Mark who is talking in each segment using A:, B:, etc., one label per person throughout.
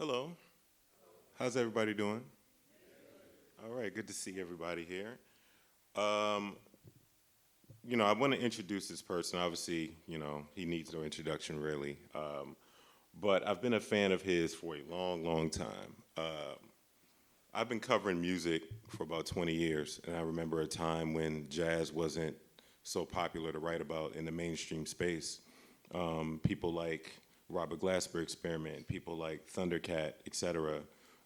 A: Hello. How's everybody doing? All right, good to see everybody here. Um, I want to introduce this person. Obviously, he needs no introduction really. But I've been a fan of his for a long, long time. I've been covering music for about 20 years, and I remember a time when jazz wasn't so popular to write about in the mainstream space. People like Robert Glasper Experiment, people like Thundercat, et cetera.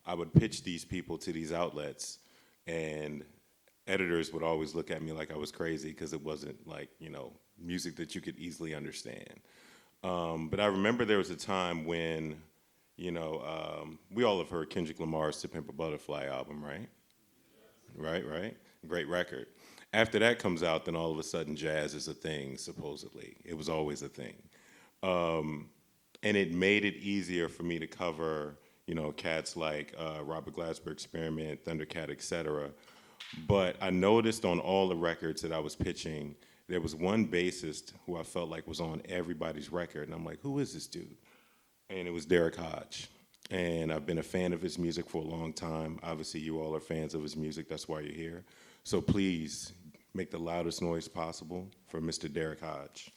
A: I would pitch these people to these outlets, and editors would always look at me like I was crazy because it wasn't like, music that you could easily understand. But I remember there was a time when, we all have heard Kendrick Lamar's To Pimp a Butterfly album, right? Right? Great record. After that comes out, then all of a sudden jazz is a thing, supposedly. It was always a thing. And it made it easier for me to cover, cats like Robert Glasper Experiment, Thundercat, et cetera. But I noticed on all the records that I was pitching, there was one bassist who I felt like was on everybody's record. And I'm like, who is this dude? And it was Derrick Hodge. And I've been a fan of his music for a long time. Obviously, you all are fans of his music. That's why you're here. So please make the loudest noise possible for Mr. Derrick Hodge.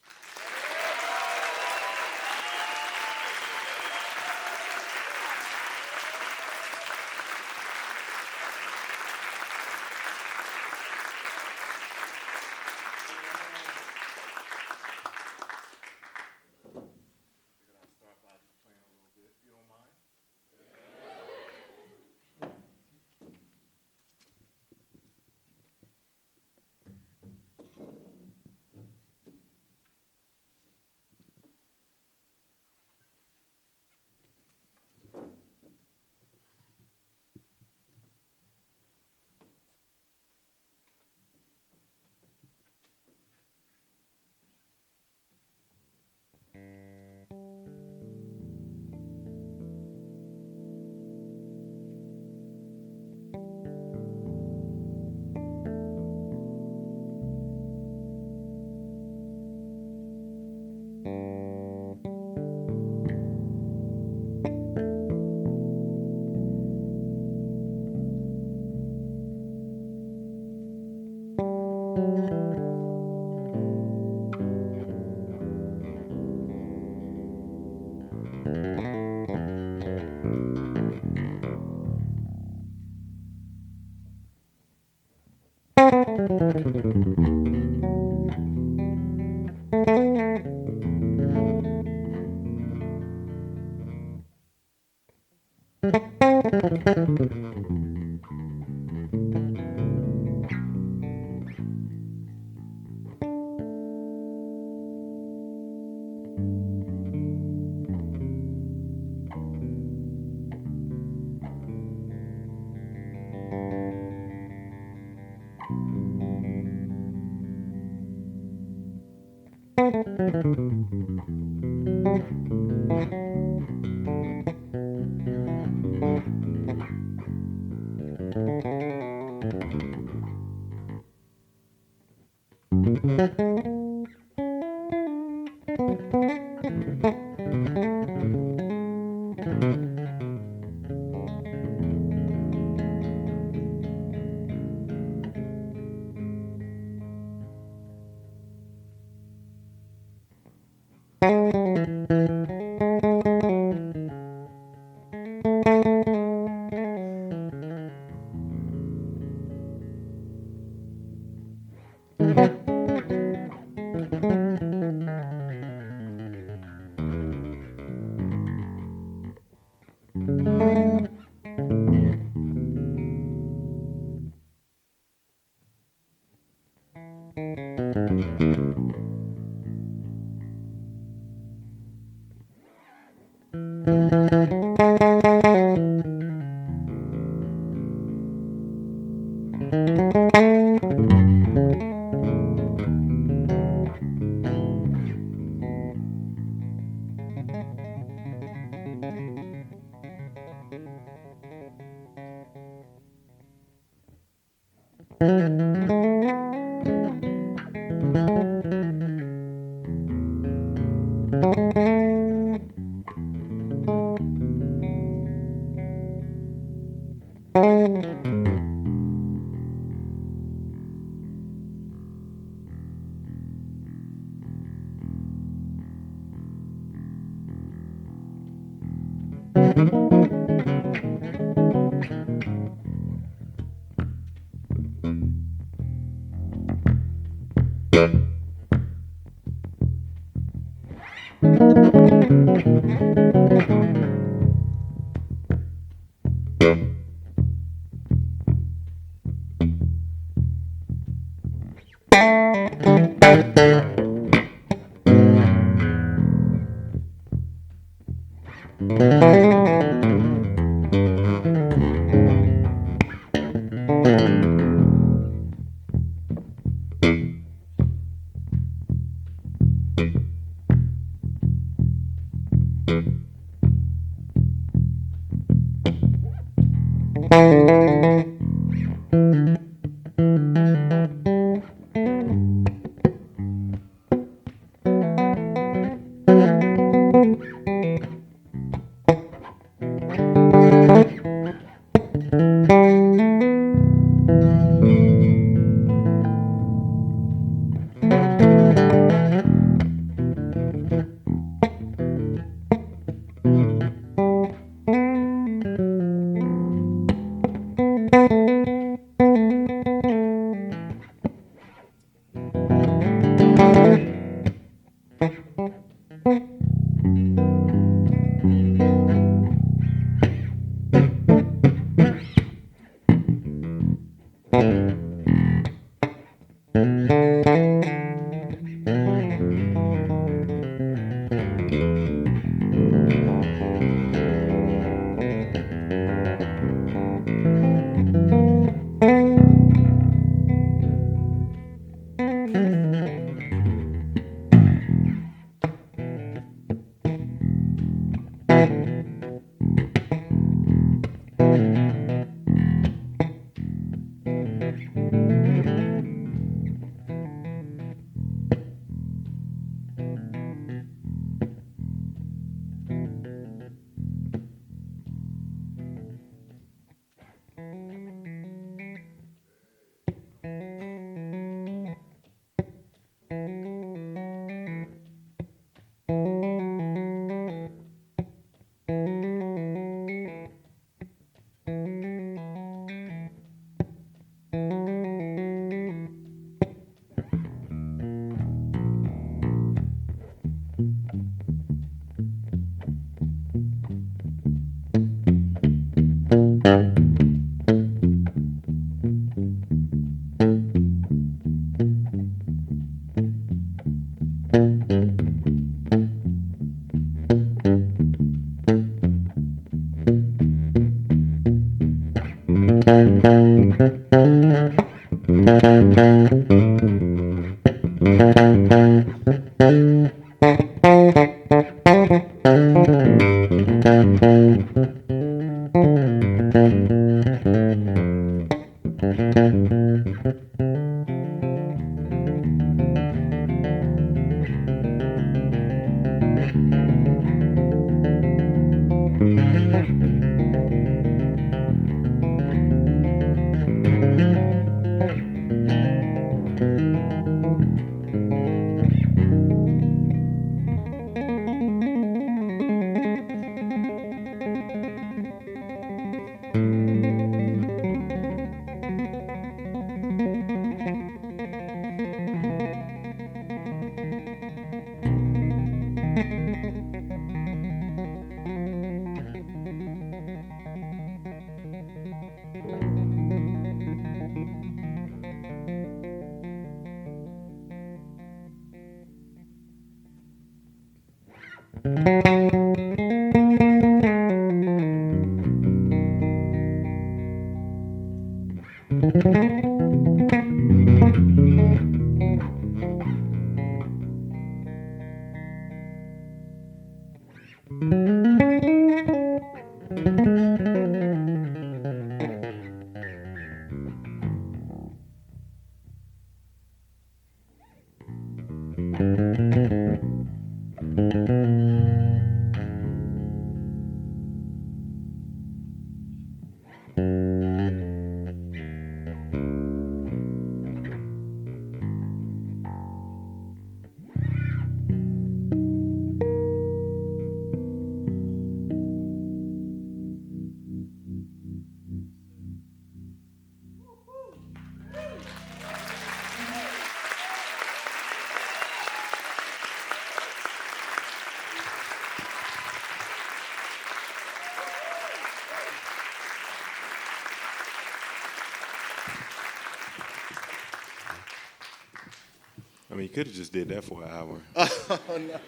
A: could have just did that for an hour.
B: Oh, no.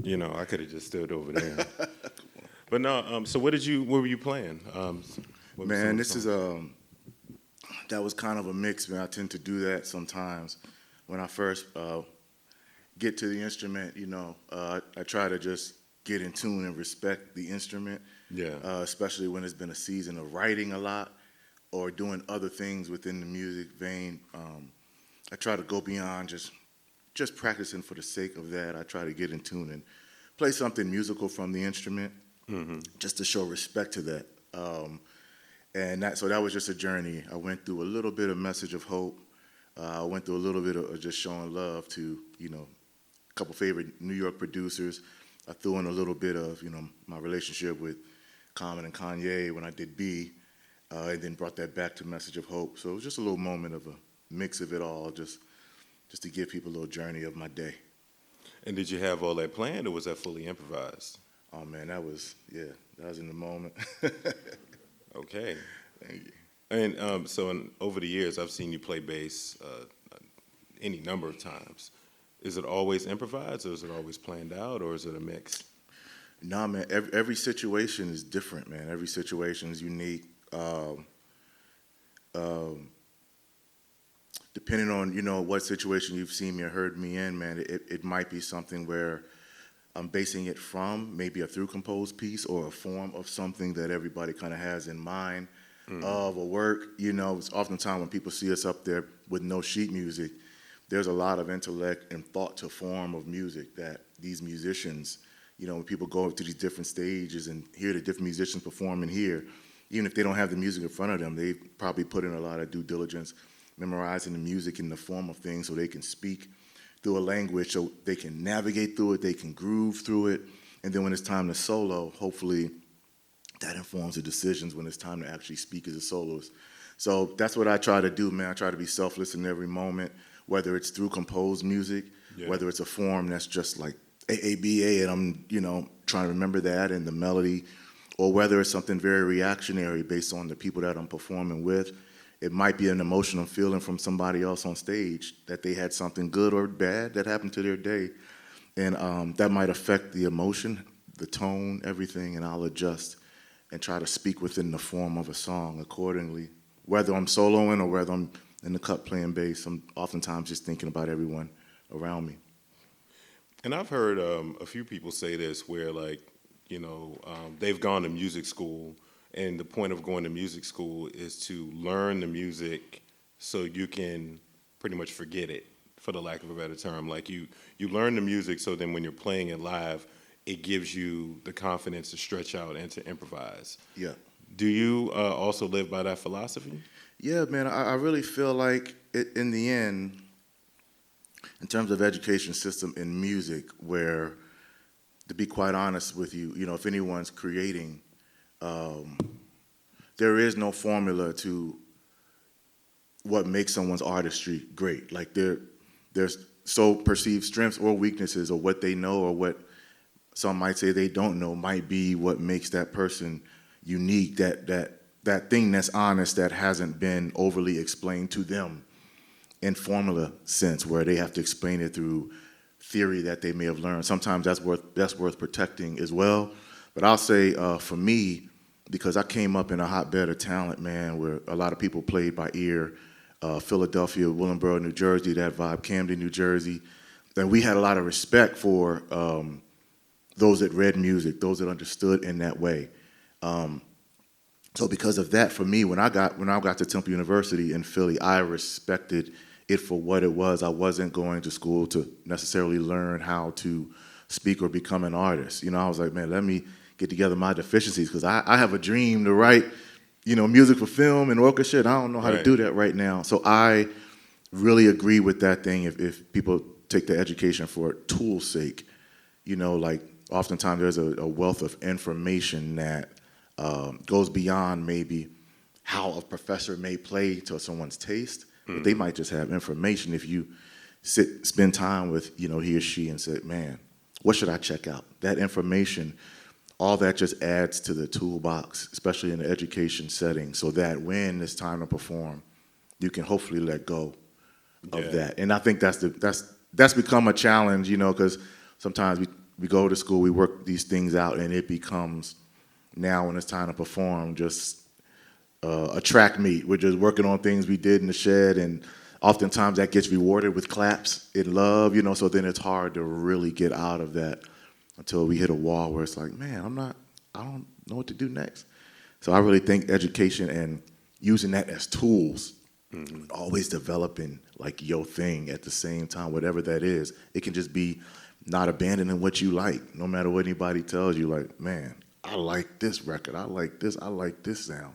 A: You know, I could have just stood over there. But no, so what were you playing?
B: Man, this is that was kind of a mix, man. I tend to do that sometimes. When I first get to the instrument, you know, I try to just get in tune and respect the instrument.
A: Yeah.
B: Especially when it's been a season of writing a lot or doing other things within the music vein. I try to go beyond just practicing for the sake of that. I try to get in tune and play something musical from the instrument, just to show respect to that. So that was just a journey. I went through a little bit of Message of Hope. I went through a little bit of just showing love to, you know, a couple favorite New York producers. I threw in a little bit of, you know, my relationship with Common and Kanye when I did B, and then brought that back to Message of Hope. So it was just a little moment of a mix of it all, just to give people a little journey of my day.
A: And did you have all that planned, or was that fully improvised?
B: Oh, man, that was in the moment.
A: Okay.
B: Thank you.
A: And over the years, I've seen you play bass any number of times. Is it always improvised, or is it always planned out, or is it a mix?
B: Nah, man, every situation is different, man. Every situation is unique. Depending on, you know, what situation you've seen me or heard me in, man, it might be something where I'm basing it from maybe a through-composed piece or a form of something that everybody kind of has in mind of a work. You know, it's oftentimes when people see us up there with no sheet music, there's a lot of intellect and thought to form of music that these musicians, you know, when people go to these different stages and hear the different musicians perform in here, even if they don't have the music in front of them, they probably put in a lot of due diligence, memorizing the music in the form of things so they can speak through a language, so they can navigate through it, they can groove through it, and then when it's time to solo, hopefully that informs the decisions when it's time to actually speak as a soloist. So that's what I try to do, man. I try to be selfless in every moment, whether it's through composed music, whether it's a form that's just like AABA and I'm, you know, trying to remember that and the melody, or whether it's something very reactionary based on the people that I'm performing with. It might be an emotional feeling from somebody else on stage that they had something good or bad that happened to their day. And that might affect the emotion, the tone, everything, and I'll adjust and try to speak within the form of a song accordingly. Whether I'm soloing or whether I'm in the cut playing bass, I'm oftentimes just thinking about everyone around me.
A: And I've heard a few people say this where, like, you know, they've gone to music school, and the point of going to music school is to learn the music so you can pretty much forget it, for the lack of a better term. Like, you learn the music so then when you're playing it live, it gives you the confidence to stretch out and to improvise.
B: Yeah.
A: Do you also live by that philosophy?
B: Yeah, man, I really feel like in the end, in terms of education system in music, where, to be quite honest with you, you know, if anyone's creating, there is no formula to what makes someone's artistry great. Like there's so perceived strengths or weaknesses, or what they know or what some might say they don't know might be what makes that person unique, that thing that's honest that hasn't been overly explained to them in formula sense, where they have to explain it through theory that they may have learned. Sometimes that's worth protecting as well. But I'll say for me, because I came up in a hotbed of talent, man, where a lot of people played by ear, Philadelphia, Willingboro, New Jersey, that vibe, Camden, New Jersey, and we had a lot of respect for those that read music, those that understood in that way. So because of that, for me, when I got to Temple University in Philly, I respected it for what it was. I wasn't going to school to necessarily learn how to speak or become an artist. You know, I was like, man, let me get together my deficiencies, because I have a dream to write, you know, music for film and orchestra, and I don't know how to do that right now. So I really agree with that thing. If people take the education for tool's sake, you know, like oftentimes there's a wealth of information that goes beyond maybe how a professor may play to someone's taste, but they might just have information. If you spend time with, you know, he or she and say, man, what should I check out? That information, all that just adds to the toolbox, especially in the education setting, so that when it's time to perform, you can hopefully let go of that. And I think that's that's become a challenge, you know, because sometimes we go to school, we work these things out, and it becomes, now when it's time to perform, just a track meet. We're just working on things we did in the shed, and oftentimes that gets rewarded with claps in love, you know, so then it's hard to really get out of that until we hit a wall where it's like, man, I don't know what to do next. So I really think education and using that as tools, always developing like your thing at the same time, whatever that is. It can just be not abandoning what you like, no matter what anybody tells you, like, man, I like this record, I like this sound.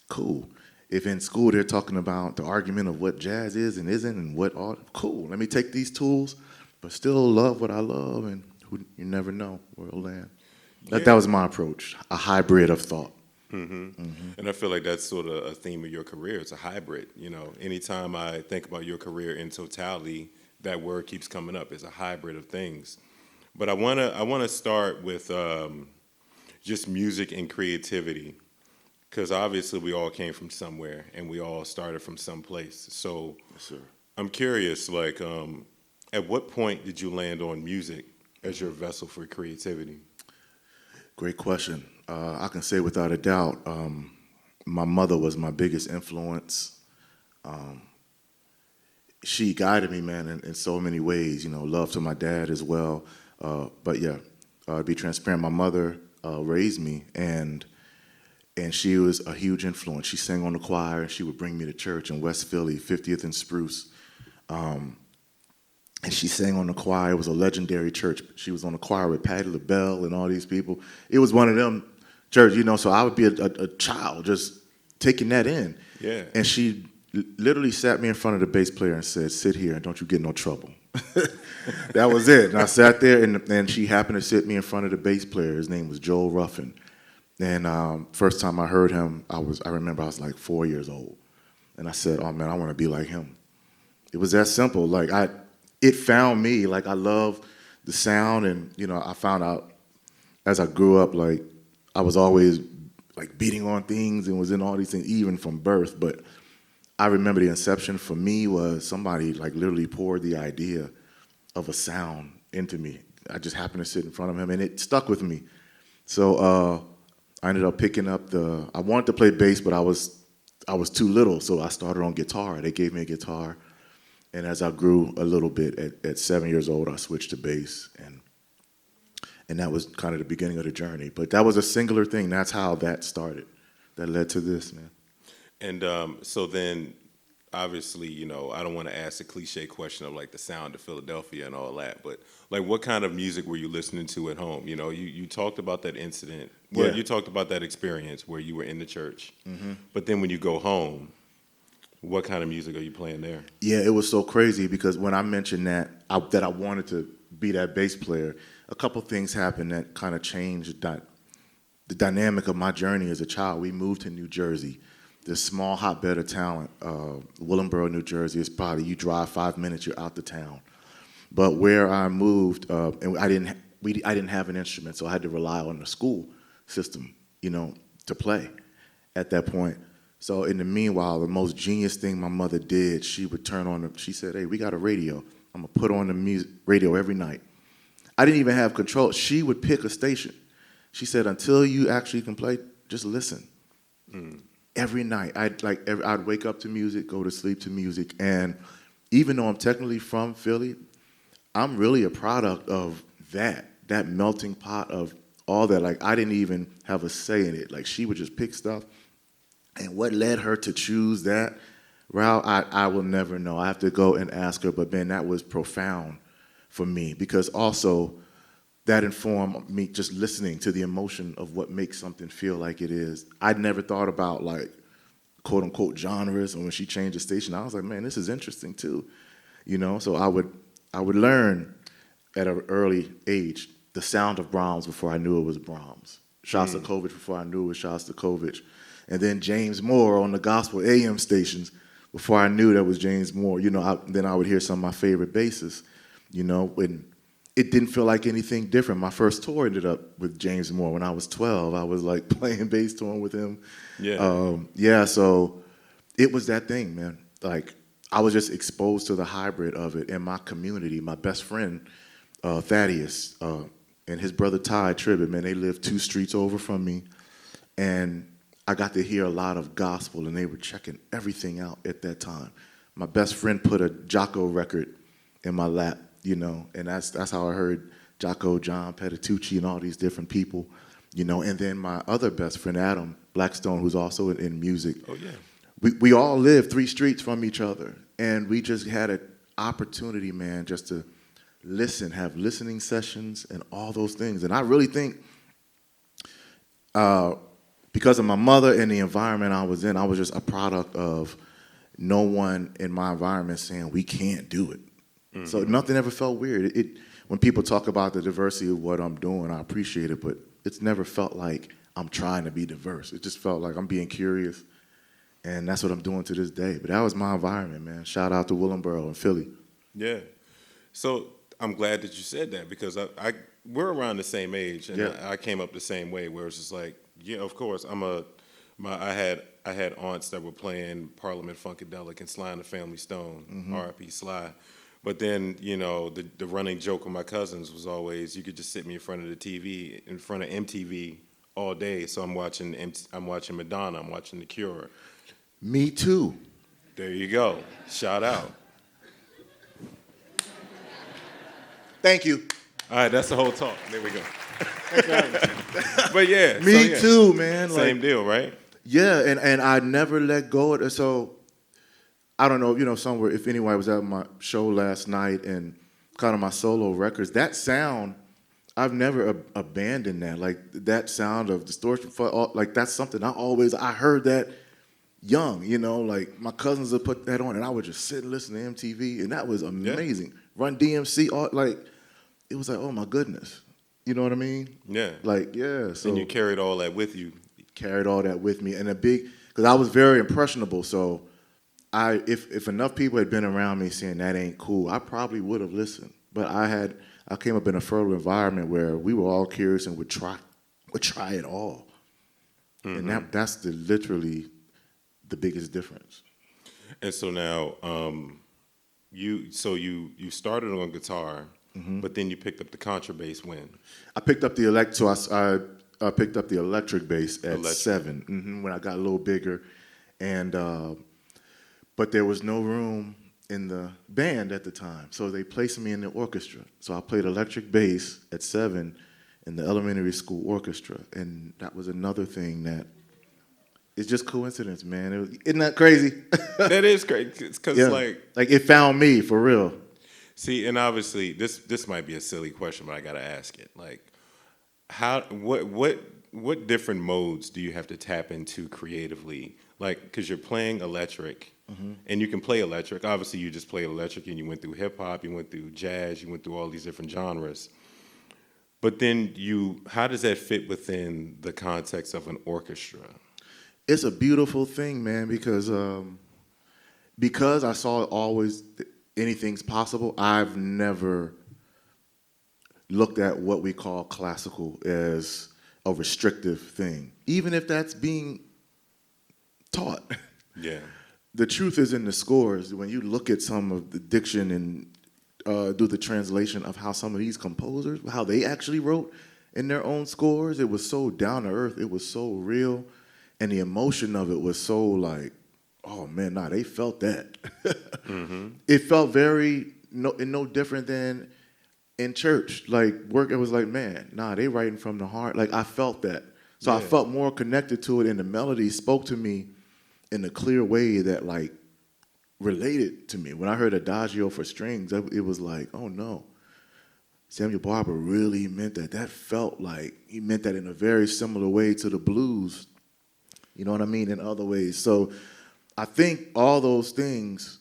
B: Cool. If in school they're talking about the argument of what jazz is and isn't and what art, cool. Let me take these tools, but still love what I love, and you never know where it'll land. That was my approach, a hybrid of thought.
A: And I feel like that's sort of a theme of your career. It's a hybrid. You know, anytime I think about your career in totality, that word keeps coming up. It's a hybrid of things. But I wanna start with just music and creativity, because obviously we all came from somewhere and we all started from someplace. So
B: Yes, sir.
A: I'm curious, like, at what point did you land on music as your vessel for creativity?
B: Great question. I can say without a doubt, my mother was my biggest influence. She guided me, man, in so many ways, you know, love to my dad as well. But yeah, to be transparent, my mother raised me, and she was a huge influence. She sang on the choir, and she would bring me to church in West Philly, 50th and Spruce. And she sang on the choir. It was a legendary church. She was on the choir with Patti LaBelle and all these people. It was one of them churches, you know, so I would be a child just taking that in.
A: Yeah.
B: And she literally sat me in front of the bass player and said, sit here and don't you get no trouble. That was it. And I sat there, and she happened to sit me in front of the bass player. His name was Joel Ruffin. And first time I heard him, I remember I was like 4 years old. And I said, oh man, I want to be like him. It was that simple. Like it found me. Like I love the sound, and you know, I found out as I grew up, like I was always like beating on things and was in all these things, even from birth. But I remember the inception for me was somebody like literally poured the idea of a sound into me. I just happened to sit in front of him, and it stuck with me. So I ended up picking up I wanted to play bass, but I was too little, so I started on guitar. They gave me a guitar. And as I grew a little bit, at 7 years old, I switched to bass, and that was kind of the beginning of the journey. But that was a singular thing. That's how that started. That led to this, man.
A: And so then, obviously, you know, I don't want to ask the cliche question of like the sound of Philadelphia and all that, but like what kind of music were you listening to at home? You know, you talked about that incident. Well,
B: Yeah.
A: you talked about that experience where you were in the church. But then when you go home, what kind of music are you playing there?
B: Yeah, it was so crazy because when I mentioned that I wanted to be that bass player, a couple things happened that kind of changed the dynamic of my journey as a child. We moved to New Jersey, this small hotbed of talent. Willingboro, New Jersey is probably, you drive 5 minutes, you're out the town. But where I moved, and I didn't have an instrument, so I had to rely on the school system, you know, to play at that point. So in the meanwhile, the most genius thing my mother did, she would turn on she said, hey, we got a radio. I'm gonna put on the radio every night. I didn't even have control. She would pick a station. She said, until you actually can play, just listen. Every night, I'd wake up to music, go to sleep to music. And even though I'm technically from Philly, I'm really a product of that melting pot of all that. Like I didn't even have a say in it. Like she would just pick stuff. And what led her to choose that route, I will never know. I have to go and ask her, but man, that was profound for me because also that informed me just listening to the emotion of what makes something feel like it is. I'd never thought about like quote unquote genres, and when she changed the station, I was like, man, this is interesting too. You know, so I would learn at an early age the sound of Brahms before I knew it was Brahms. Shostakovich before I knew it was Shostakovich. And then James Moore on the gospel AM stations before I knew that was James Moore. You know, then I would hear some of my favorite basses, you know, when it didn't feel like anything different. My first tour ended up with James Moore when I was 12. I was like playing bass touring with him.
A: Yeah.
B: Yeah, so it was that thing, man. Like I was just exposed to the hybrid of it in my community. My best friend, Thaddeus, and his brother Ty Tribbett, man, they lived 2 streets over from me. And I got to hear a lot of gospel, and they were checking everything out at that time. My best friend put a Jocko record in my lap, you know, and that's how I heard Jocko, John Petitucci, and all these different people, you know. And then my other best friend, Adam Blackstone, who's also in music.
A: Oh, yeah.
B: We all lived 3 streets from each other, and we just had an opportunity, man, just to listen, have listening sessions and all those things. And I really think because of my mother and the environment I was in, I was just a product of no one in my environment saying we can't do it. Mm-hmm. So nothing ever felt weird. When people talk about the diversity of what I'm doing, I appreciate it, but it's never felt like I'm trying to be diverse. It just felt like I'm being curious. And that's what I'm doing to this day. But that was my environment, man. Shout out to Willingboro and Philly.
A: Yeah. So I'm glad that you said that, because we're around the same age, and
B: yeah.
A: I came up the same way, where it's just like, yeah, of course, I had aunts that were playing Parliament Funkadelic and Sly and the Family Stone,
B: mm-hmm.
A: R.I.P. Sly. But then, you know, the running joke of my cousins was always, you could just sit me in front of the TV, in front of MTV all day. So I'm watching Madonna, I'm watching The Cure.
B: Me too.
A: There you go. Shout out.
B: Thank you.
A: All right, that's the whole talk. There we go. But yeah.
B: Me too, man.
A: Same deal, right?
B: Yeah, and I never let go of it. So I don't know, you know, somewhere, if anyone was at my show last night and kind of my solo records, that sound, I've never abandoned that. Like that sound of distortion, like that's something I heard that young, you know, like my cousins would put that on and I would just sit and listen to MTV, and that was amazing. Yeah. Run DMC, like, it was like, oh my goodness. You know what I mean?
A: Yeah.
B: Like, yeah. So
A: and you carried all that with you.
B: Carried all that with me. And because I was very impressionable, so if enough people had been around me saying that ain't cool, I probably would have listened. But I came up in a fertile environment where we were all curious and would try it all. Mm-hmm. And that's literally the biggest difference.
A: And so now, you started on guitar, mm-hmm. but then you picked up the contrabass when?
B: I picked up the I picked up the electric bass at 7, mm-hmm, when I got a little bigger, and but there was no room in the band at the time, so they placed me in the orchestra. So I played electric bass at 7 in the elementary school orchestra, and that was another thing that it's just coincidence, man. Isn't that crazy?
A: That is crazy, because
B: yeah. like it found me for real.
A: See, and obviously this might be a silly question, but I gotta ask it. Like, what different modes do you have to tap into creatively? Like, because you're playing electric, mm-hmm. and you can play electric. Obviously, you just played electric, and you went through hip hop, you went through jazz, you went through all these different genres. But then how does that fit within the context of an orchestra?
B: It's a beautiful thing, man, because I saw always anything's possible. I've never looked at what we call classical as a restrictive thing, even if that's being taught.
A: Yeah.
B: The truth is in the scores. When you look at some of the diction and do the translation of how some of these composers, how they actually wrote in their own scores, it was so down to earth. It was so real. And the emotion of it was so like, oh man, they felt that. Mm-hmm. It felt no different than in church. Like work, it was like, man, they writing from the heart. Like I felt that. So yeah. I felt more connected to it, and the melody spoke to me in a clear way that like related to me. When I heard Adagio for strings, it was like, oh no. Samuel Barber really meant that. That felt like he meant that in a very similar way to the blues. You know what I mean? In other ways. So I think all those things,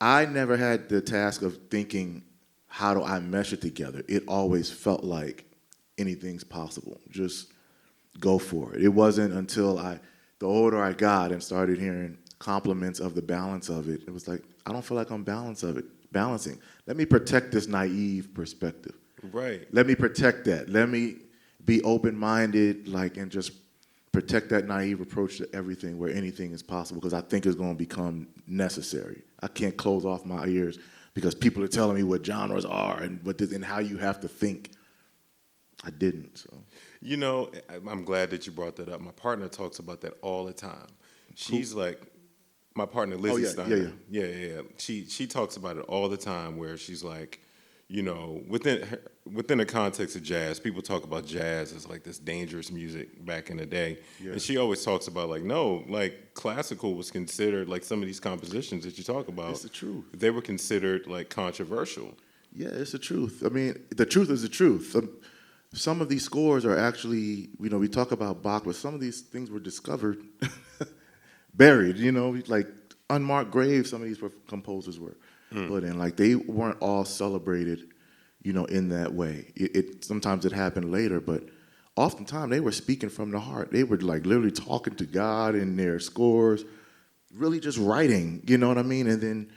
B: I never had the task of thinking, how do I mesh it together? It always felt like anything's possible. Just go for it. It wasn't until the older I got and started hearing compliments of the balance of it, it was like, I don't feel like I'm balancing. Let me protect this naive perspective.
A: Right.
B: Let me protect that. Let me be open-minded, and just protect that naive approach to everything where anything is possible, because I think it's going to become necessary. I can't close off my ears because people are telling me what genres are and and how you have to think. I didn't, so.
A: You know, I'm glad that you brought that up. My partner talks about that all the time. She's like, my partner Lizzie Steiner. Yeah. She talks about it all the time, where she's like, you know, within the context of jazz, people talk about jazz as like this dangerous music back in the day, and she always talks about like, no, like classical was considered, like some of these compositions that you talk about.
B: It's the truth.
A: They were considered like controversial.
B: Yeah, it's the truth. I mean, the truth is the truth. Some of these scores are actually, you know, we talk about Bach, but some of these things were discovered, buried, you know, like unmarked graves, some of these composers were put in. Like, they weren't all celebrated, you know, in that way. Sometimes it happened later, but oftentimes they were speaking from the heart. They were like literally talking to God in their scores, really just writing, you know what I mean? And then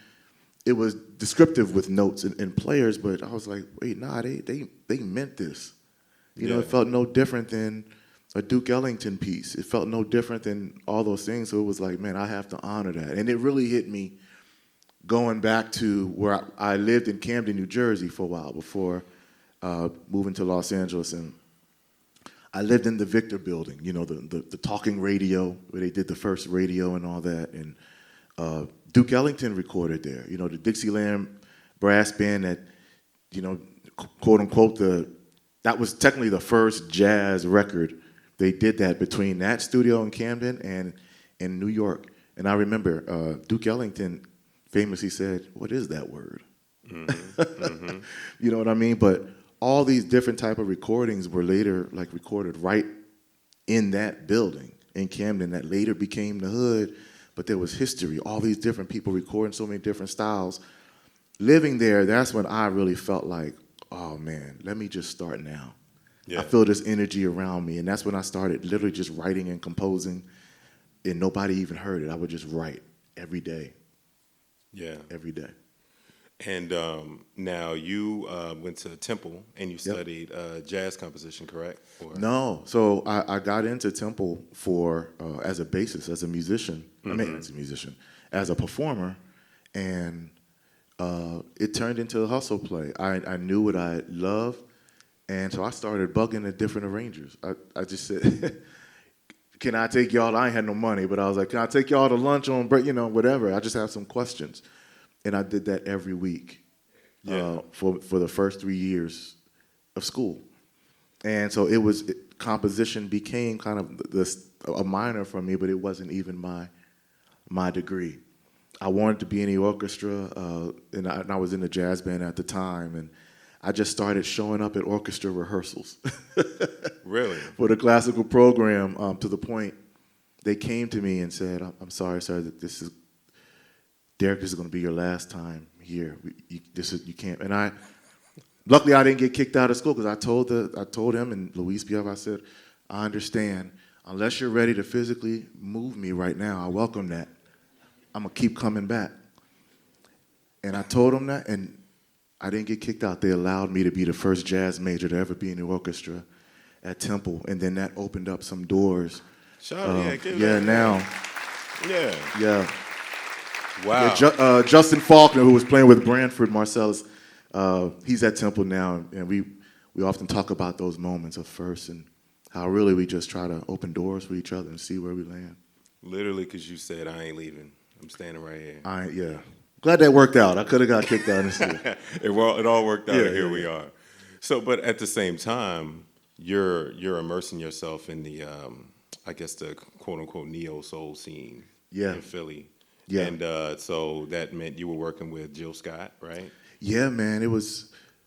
B: it was descriptive with notes and players, but I was like, wait, nah, they meant this. You know, it felt no different than a Duke Ellington piece. It felt no different than all those things. So it was like, man, I have to honor that. And it really hit me going back to where I lived in Camden, New Jersey for a while before moving to Los Angeles. And I lived in the Victor building, you know, the talking radio, where they did the first radio and all that. And Duke Ellington recorded there. You know, the Dixieland brass band that, you know, quote unquote, that was technically the first jazz record. They did that between that studio in Camden and in New York. And I remember Duke Ellington famously said, "What is that word?" You know what I mean? But all these different type of recordings were later like recorded right in that building in Camden that later became the Hood. But there was history, all these different people recording so many different styles. Living there, that's when I really felt like, oh man, let me just start now. Yeah. I feel this energy around me. And that's when I started literally just writing and composing, and nobody even heard it. I would just write every day. Yeah. Every day.
A: And now you went to Temple and you studied jazz composition, correct? Or?
B: No. So I got into Temple for as a bassist, as a musician. I mean, as a musician, as a performer. And it turned into a hustle play. I knew what I loved, and so I started bugging the different arrangers. I just said, can I take y'all, I ain't had no money, but I was like, can I take y'all to lunch on break, you know, whatever. I just have some questions. And I did that every week for the first 3 years of school. And so composition became kind of a minor for me, but it wasn't even my degree. I wanted to be in the orchestra, and I was in the jazz band at the time, and I just started showing up at orchestra rehearsals.
A: Really?
B: For the classical program, to the point they came to me and said, "I'm sorry, sir, that Derrick, this is going to be your last time here. You can't." And luckily I didn't get kicked out of school, because I told him and Luis Biava, I said, "I understand. Unless you're ready to physically move me right now, I welcome that. I'm going to keep coming back." And I told them that, and I didn't get kicked out. They allowed me to be the first jazz major to ever be in the orchestra at Temple, and then that opened up some doors. Now. Yeah.
A: Wow.
B: Yeah, Justin Faulkner, who was playing with Branford Marcellus, he's at Temple now, and we often talk about those moments of first and how really we just try to open doors for each other and see where we land.
A: Literally, because you said, I ain't leaving. I'm standing right here.
B: Yeah. Glad that worked out. I could have got kicked out instead.
A: It all worked out, and here we are. So, but at the same time, you're immersing yourself in the, I guess, the quote-unquote neo-soul scene in Philly. Yeah. And so that meant you were working with Jill Scott, right?
B: Yeah, man.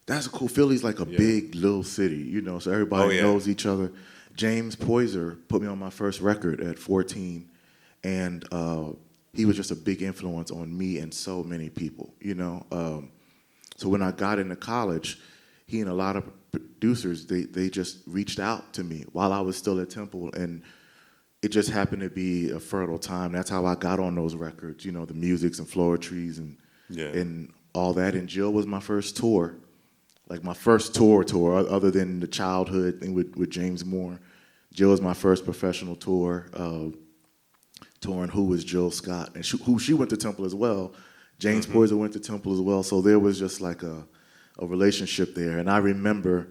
B: That's cool. Philly's like a big little city, you know, so everybody knows each other. James Poyser put me on my first record at 14, and he was just a big influence on me and so many people, you know. So when I got into college, he and a lot of producers, they just reached out to me while I was still at Temple, and it just happened to be a fertile time. That's how I got on those records, you know, the Musics and Floor Trees and all that. And Jill was my first tour, like my first tour other than the childhood thing with James Moore. Jill was my first professional tour, touring Who was Jill Scott, and who she went to Temple as well. James Poyser went to Temple as well, so there was just like a relationship there. And I remember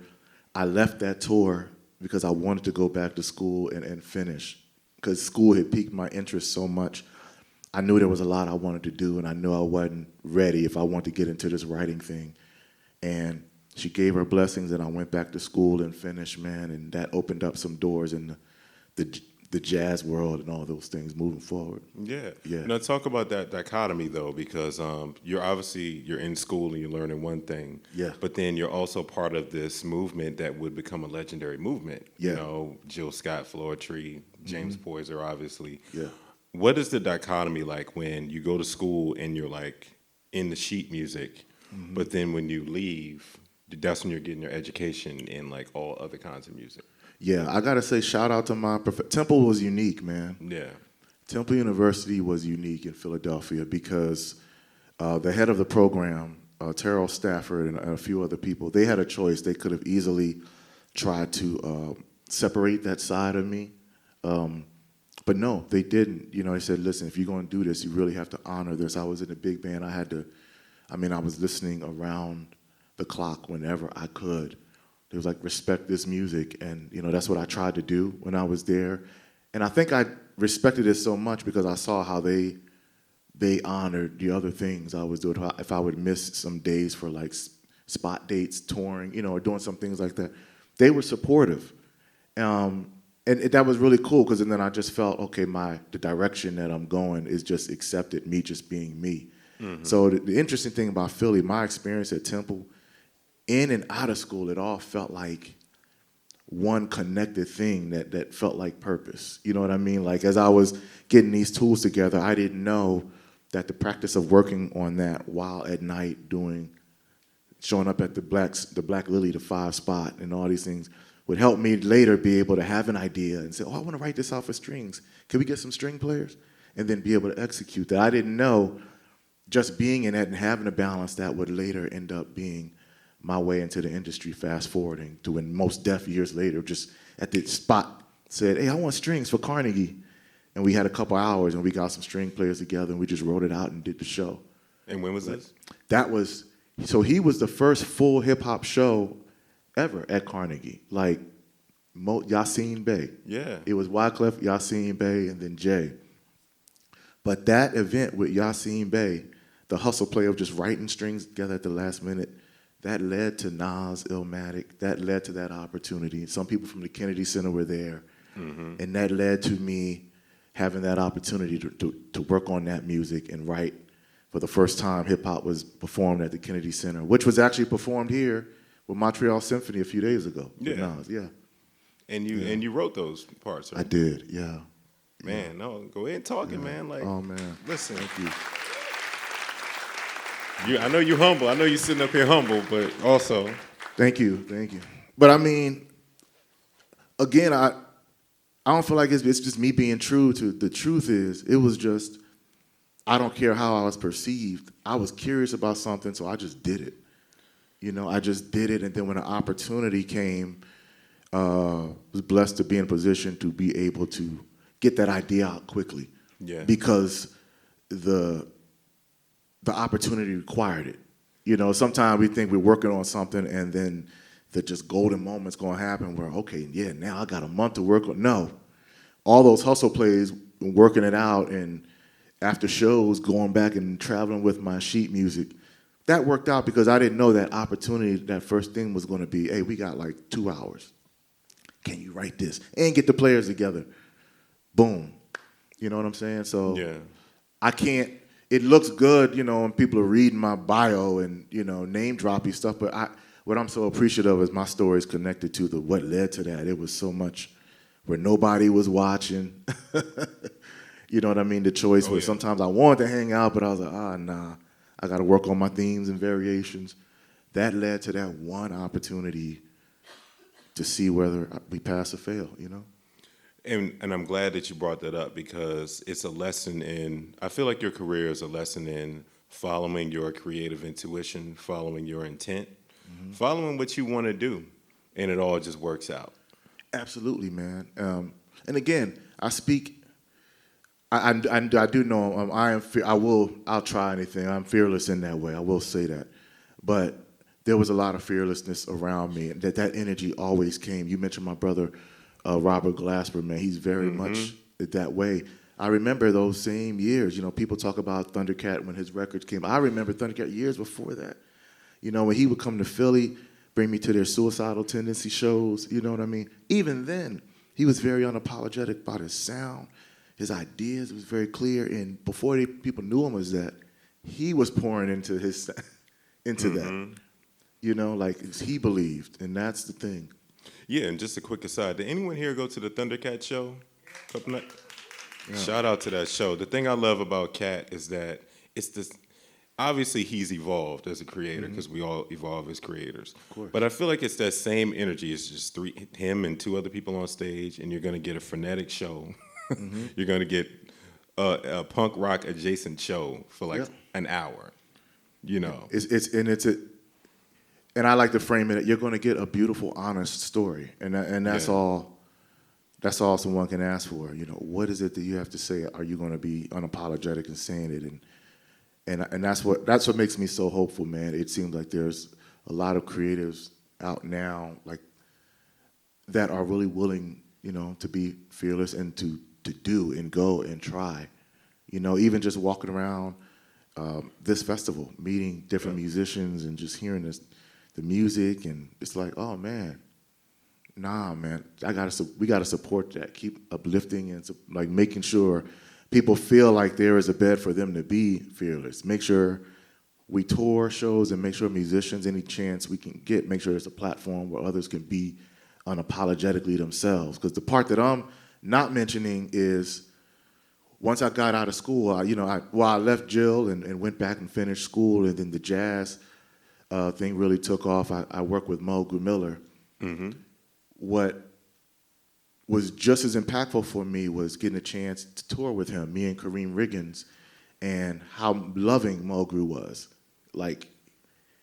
B: I left that tour because I wanted to go back to school and finish, because school had piqued my interest so much. I knew there was a lot I wanted to do, and I knew I wasn't ready if I wanted to get into this writing thing. And she gave her blessings, and I went back to school and finished, man, and that opened up some doors in the jazz world and all those things moving forward.
A: Yeah.
B: Yeah.
A: Now talk about that dichotomy though, because you're in school and you're learning one thing.
B: Yeah.
A: But then you're also part of this movement that would become a legendary movement.
B: Yeah.
A: You know, Jill Scott, Floetry, James Poyser, obviously.
B: Yeah.
A: What is the dichotomy like when you go to school and you're like in the sheet music, but then when you leave, that's when you're getting your education in like all other kinds of music?
B: Yeah, I gotta say, shout out to my Temple was unique, man.
A: Yeah.
B: Temple University was unique in Philadelphia because the head of the program, Terrell Stafford, and a few other people, they had a choice. They could have easily tried to separate that side of me, but no, they didn't. You know, they said, listen, if you're gonna do this, you really have to honor this. I was in a big band. I was listening around the clock whenever I could. It was like, respect this music, and you know that's what I tried to do when I was there. And I think I respected it so much because I saw how they honored the other things I was doing. If I would miss some days for like spot dates, touring, you know, or doing some things like that, they were supportive. And that was really cool because then I just felt, okay, the direction that I'm going is just accepted, me just being me. So the interesting thing about Philly, my experience at Temple, in and out of school, it all felt like one connected thing that felt like purpose. You know what I mean? Like as I was getting these tools together, I didn't know that the practice of working on that while at night showing up at the Black Lily, the 5 spot, and all these things would help me later be able to have an idea and say, oh, I want to write this out for strings. Can we get some string players? And then be able to execute that. I didn't know just being in that and having a balance that would later end up being my way into the industry, fast forwarding to when Most Def years later just at the spot said, hey, I want strings for Carnegie. And we had a couple hours and we got some string players together and we just wrote it out and did the show.
A: And when was this?
B: So he was the first full hip hop show ever at Carnegie. Like Yassine Bey.
A: Yeah.
B: It was Wyclef, Yassine Bey, and then Jay. But that event with Yassine Bey, the hustle play of just writing strings together at the last minute, that led to Nas, Illmatic. That led to that opportunity. Some people from the Kennedy Center were there. And that led to me having that opportunity to work on that music and write. For the first time, hip-hop was performed at the Kennedy Center, which was actually performed here with Montreal Symphony a few days ago.
A: Yeah.
B: Nas, yeah.
A: And you wrote those parts, right?
B: I did, yeah.
A: Man, no, go ahead and talk it, man. Like,
B: Oh, man.
A: listen.
B: Thank you.
A: I know you're humble. I know you're sitting up here humble, but also.
B: Thank you. But I mean, again, I don't feel like it's just me being true to the truth is, it was just, I don't care how I was perceived. I was curious about something, so I just did it. You know, I just did it, and then when an opportunity came, was blessed to be in a position to be able to get that idea out quickly.
A: Yeah.
B: Because the opportunity required it. You know, sometimes we think we're working on something and then the just golden moment's gonna happen where, okay, yeah, now I got a month to work on. No, all those hustle plays, working it out, and after shows, going back and traveling with my sheet music, that worked out because I didn't know that opportunity, that first thing was gonna be, hey, we got like 2 hours. Can you write this? And get the players together. Boom. You know what I'm saying? So
A: Yeah.
B: I can't, it looks good, you know, and people are reading my bio and, you know, name droppy stuff, but what I'm so appreciative of is my story is connected to what led to that. It was so much where nobody was watching. You know what I mean? The choice was sometimes I wanted to hang out, but I was like, nah, I got to work on my themes and variations. That led to that one opportunity to see whether we pass or fail, you know?
A: And I'm glad that you brought that up because it's a lesson in, I feel like your career is a lesson in following your creative intuition, following your intent, following what you want to do, and it all just works out.
B: Absolutely, man. And again, I speak. I do know I'll try anything. I'm fearless in that way. I will say that, but there was a lot of fearlessness around me. That energy always came. You mentioned my brother, Robert Glasper, man. He's very much that way. I remember those same years. You know, people talk about Thundercat when his records came. I remember Thundercat years before that. You know, when he would come to Philly, bring me to their suicidal tendency shows. You know what I mean? Even then, he was very unapologetic about his sound. His ideas was very clear, and before people knew him as that, he was pouring into that. You know, like he believed, and that's the thing.
A: Yeah, and just a quick aside, did anyone here go to the Thundercat show? Yeah. Shout out to that show. The thing I love about Cat is that it's this. Obviously, he's evolved as a creator because we all evolve as creators.
B: Of course.
A: But I feel like it's that same energy. It's just him and two other people on stage, and you're going to get a frenetic show. You're going to get a punk rock adjacent show for like an hour. You know,
B: and I like to frame it. You're going to get a beautiful, honest story, and that's all. That's all someone can ask for. You know, what is it that you have to say? Are you going to be unapologetic in saying it? And that's what makes me so hopeful, man. It seems like there's a lot of creatives out now, like that are really willing, you know, to be fearless and to do and go and try. You know, even just walking around this festival, meeting different musicians and just hearing the music, and it's like, oh man, nah, man, we gotta support that. Keep uplifting and like making sure people feel like there is a bed for them to be fearless. Make sure we tour shows and make sure musicians, any chance we can get, make sure there's a platform where others can be unapologetically themselves. Because the part that I'm not mentioning is once I got out of school, I left Jill and went back and finished school, and then the jazz thing really took off. I worked with Mo Miller. What was just as impactful for me was getting a chance to tour with him, me and Kareem Riggins, and how loving Mulgrew was. Like,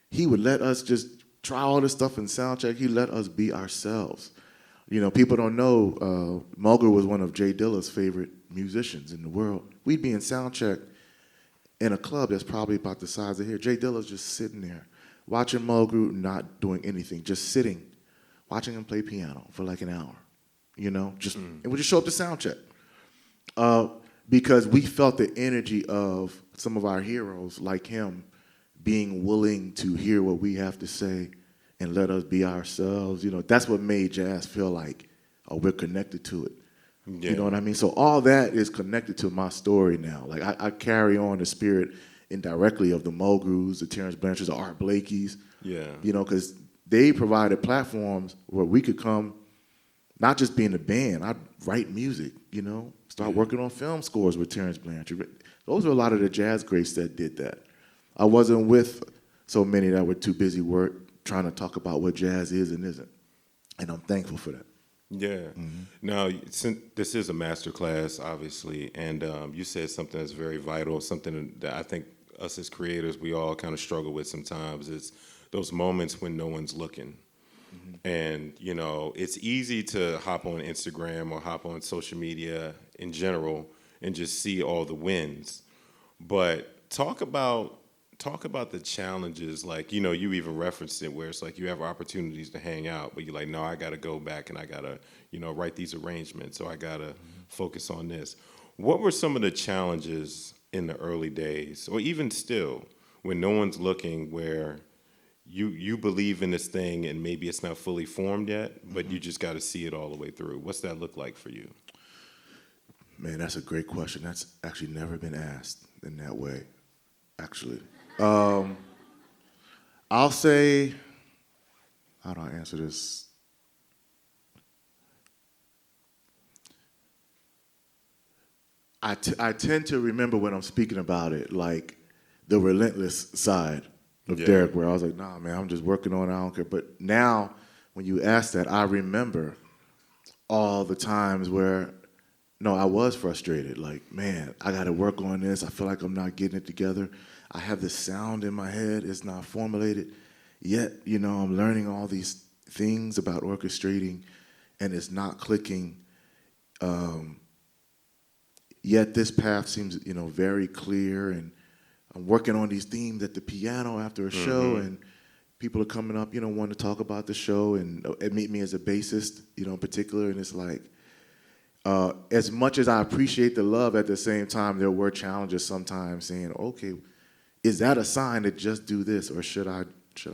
B: he would let us just try all this stuff in sound check. He let us be ourselves. You know, people don't know Mulgrew was one of Jay Dilla's favorite musicians in the world. We'd be in sound check in a club that's probably about the size of here. Jay Dilla's just sitting there, watching Mulgrew, not doing anything, just sitting, watching him play piano for like an hour. You know, and we just show up to sound check. Because we felt the energy of some of our heroes like him being willing to hear what we have to say and let us be ourselves. You know, that's what made jazz feel like, oh, we're connected to it. Yeah. You know what I mean? So all that is connected to my story now. Like I carry on the spirit indirectly of the Mulgrews, the Terrence Blanchards, the Art Blakeys. Yeah. You know, because they provided platforms where we could come, not just be in a band. I'd write music, you know, start working on film scores with Terrence Blanchard. Those were a lot of the jazz greats that did that. I wasn't with so many that were too busy trying to talk about what jazz is and isn't. And I'm thankful for that.
A: Yeah. Now, since this is a masterclass, obviously, and you said something that's very vital, something that I think us as creators, we all kind of struggle with sometimes, is those moments when no one's looking. And, you know, it's easy to hop on Instagram or hop on social media in general and just see all the wins. But talk about the challenges, like, you know, you even referenced it where it's like you have opportunities to hang out, but you're like, no, I got to go back and I got to, you know, write these arrangements, or I got to focus on this. What were some of the challenges in the early days, or even still, when no one's looking, where you believe in this thing and maybe it's not fully formed yet, but you just got to see it all the way through? What's that look like for you?
B: Man, that's a great question. That's actually never been asked in that way, actually. I'll say, how do I answer this? I tend to remember when I'm speaking about it, like the relentless side of Derrick, where I was like, nah, man, I'm just working on it, I don't care. But now, when you ask that, I remember all the times where, no, I was frustrated. Like, man, I got to work on this. I feel like I'm not getting it together. I have this sound in my head. It's not formulated. Yet, you know, I'm learning all these things about orchestrating and it's not clicking. Yet this path seems, very clear, and I'm working on these themes at the piano after a show, and people are coming up, wanting to talk about the show and meet me as a bassist, in particular, and it's like, as much as I appreciate the love, at the same time, there were challenges sometimes saying, okay, is that a sign to just do this, or should I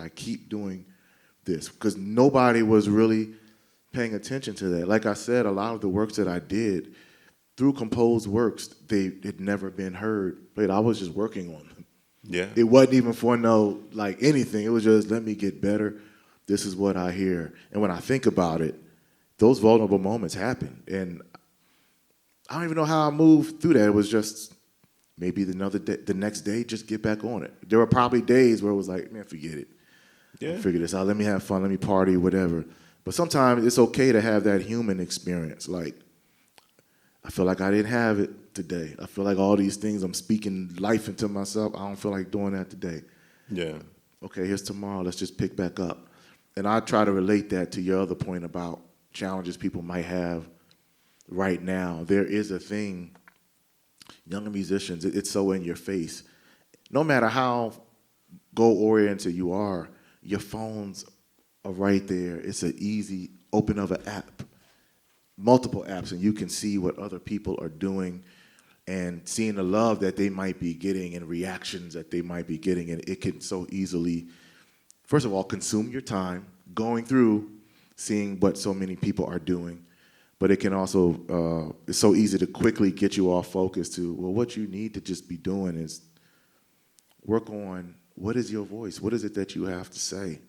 B: keep doing this? Because nobody was really paying attention to that. Like I said, a lot of the works that I did, through composed works, they had never been heard, but I was just working on them.
A: Yeah.
B: It wasn't even for anything. It was just, let me get better. This is what I hear. And when I think about it, those vulnerable moments happen. And I don't even know how I moved through that. It was just maybe the next day, just get back on it. There were probably days where it was like, man, forget it.
A: Yeah.
B: Figure this out. Let me have fun. Let me party, whatever. But sometimes it's okay to have that human experience. Like, I feel like I didn't have it today. I feel like all these things, I'm speaking life into myself. I don't feel like doing that today.
A: Yeah.
B: Okay, here's tomorrow. Let's just pick back up. And I try to relate that to your other point about challenges people might have right now. There is a thing, young musicians, it's so in your face. No matter how goal-oriented you are, your phones are right there. It's an easy open of an app, multiple apps, and you can see what other people are doing and seeing the love that they might be getting and reactions that they might be getting. And it can so easily, first of all, consume your time going through seeing what so many people are doing. But it can also, it's so easy to quickly get you off focus to, well, what you need to just be doing is work on, what is your voice? What is it that you have to say?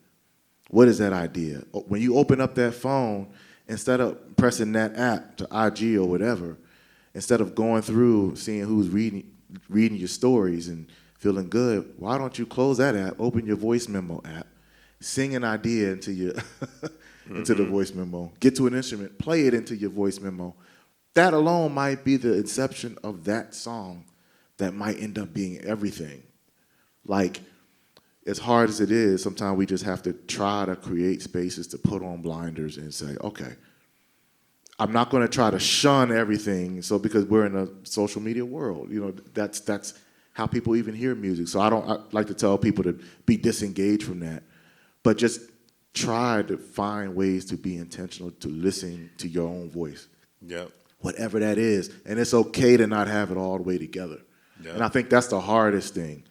B: What is that idea? When you open up that phone, instead of pressing that app to IG or whatever, instead of going through, seeing who's reading your stories and feeling good, why don't you close that app, open your voice memo app, sing an idea into your into the voice memo, get to an instrument, play it into your voice memo. That alone might be the inception of that song that might end up being everything. Like, as hard as it is, sometimes we just have to try to create spaces to put on blinders and say, okay, I'm not going to try to shun everything. So because we're in a social media world, that's how people even hear music. So I like to tell people to be disengaged from that, but just try to find ways to be intentional, to listen to your own voice.
A: Yep.
B: Whatever that is. And it's okay to not have it all the way together. Yep. And I think that's the hardest thing.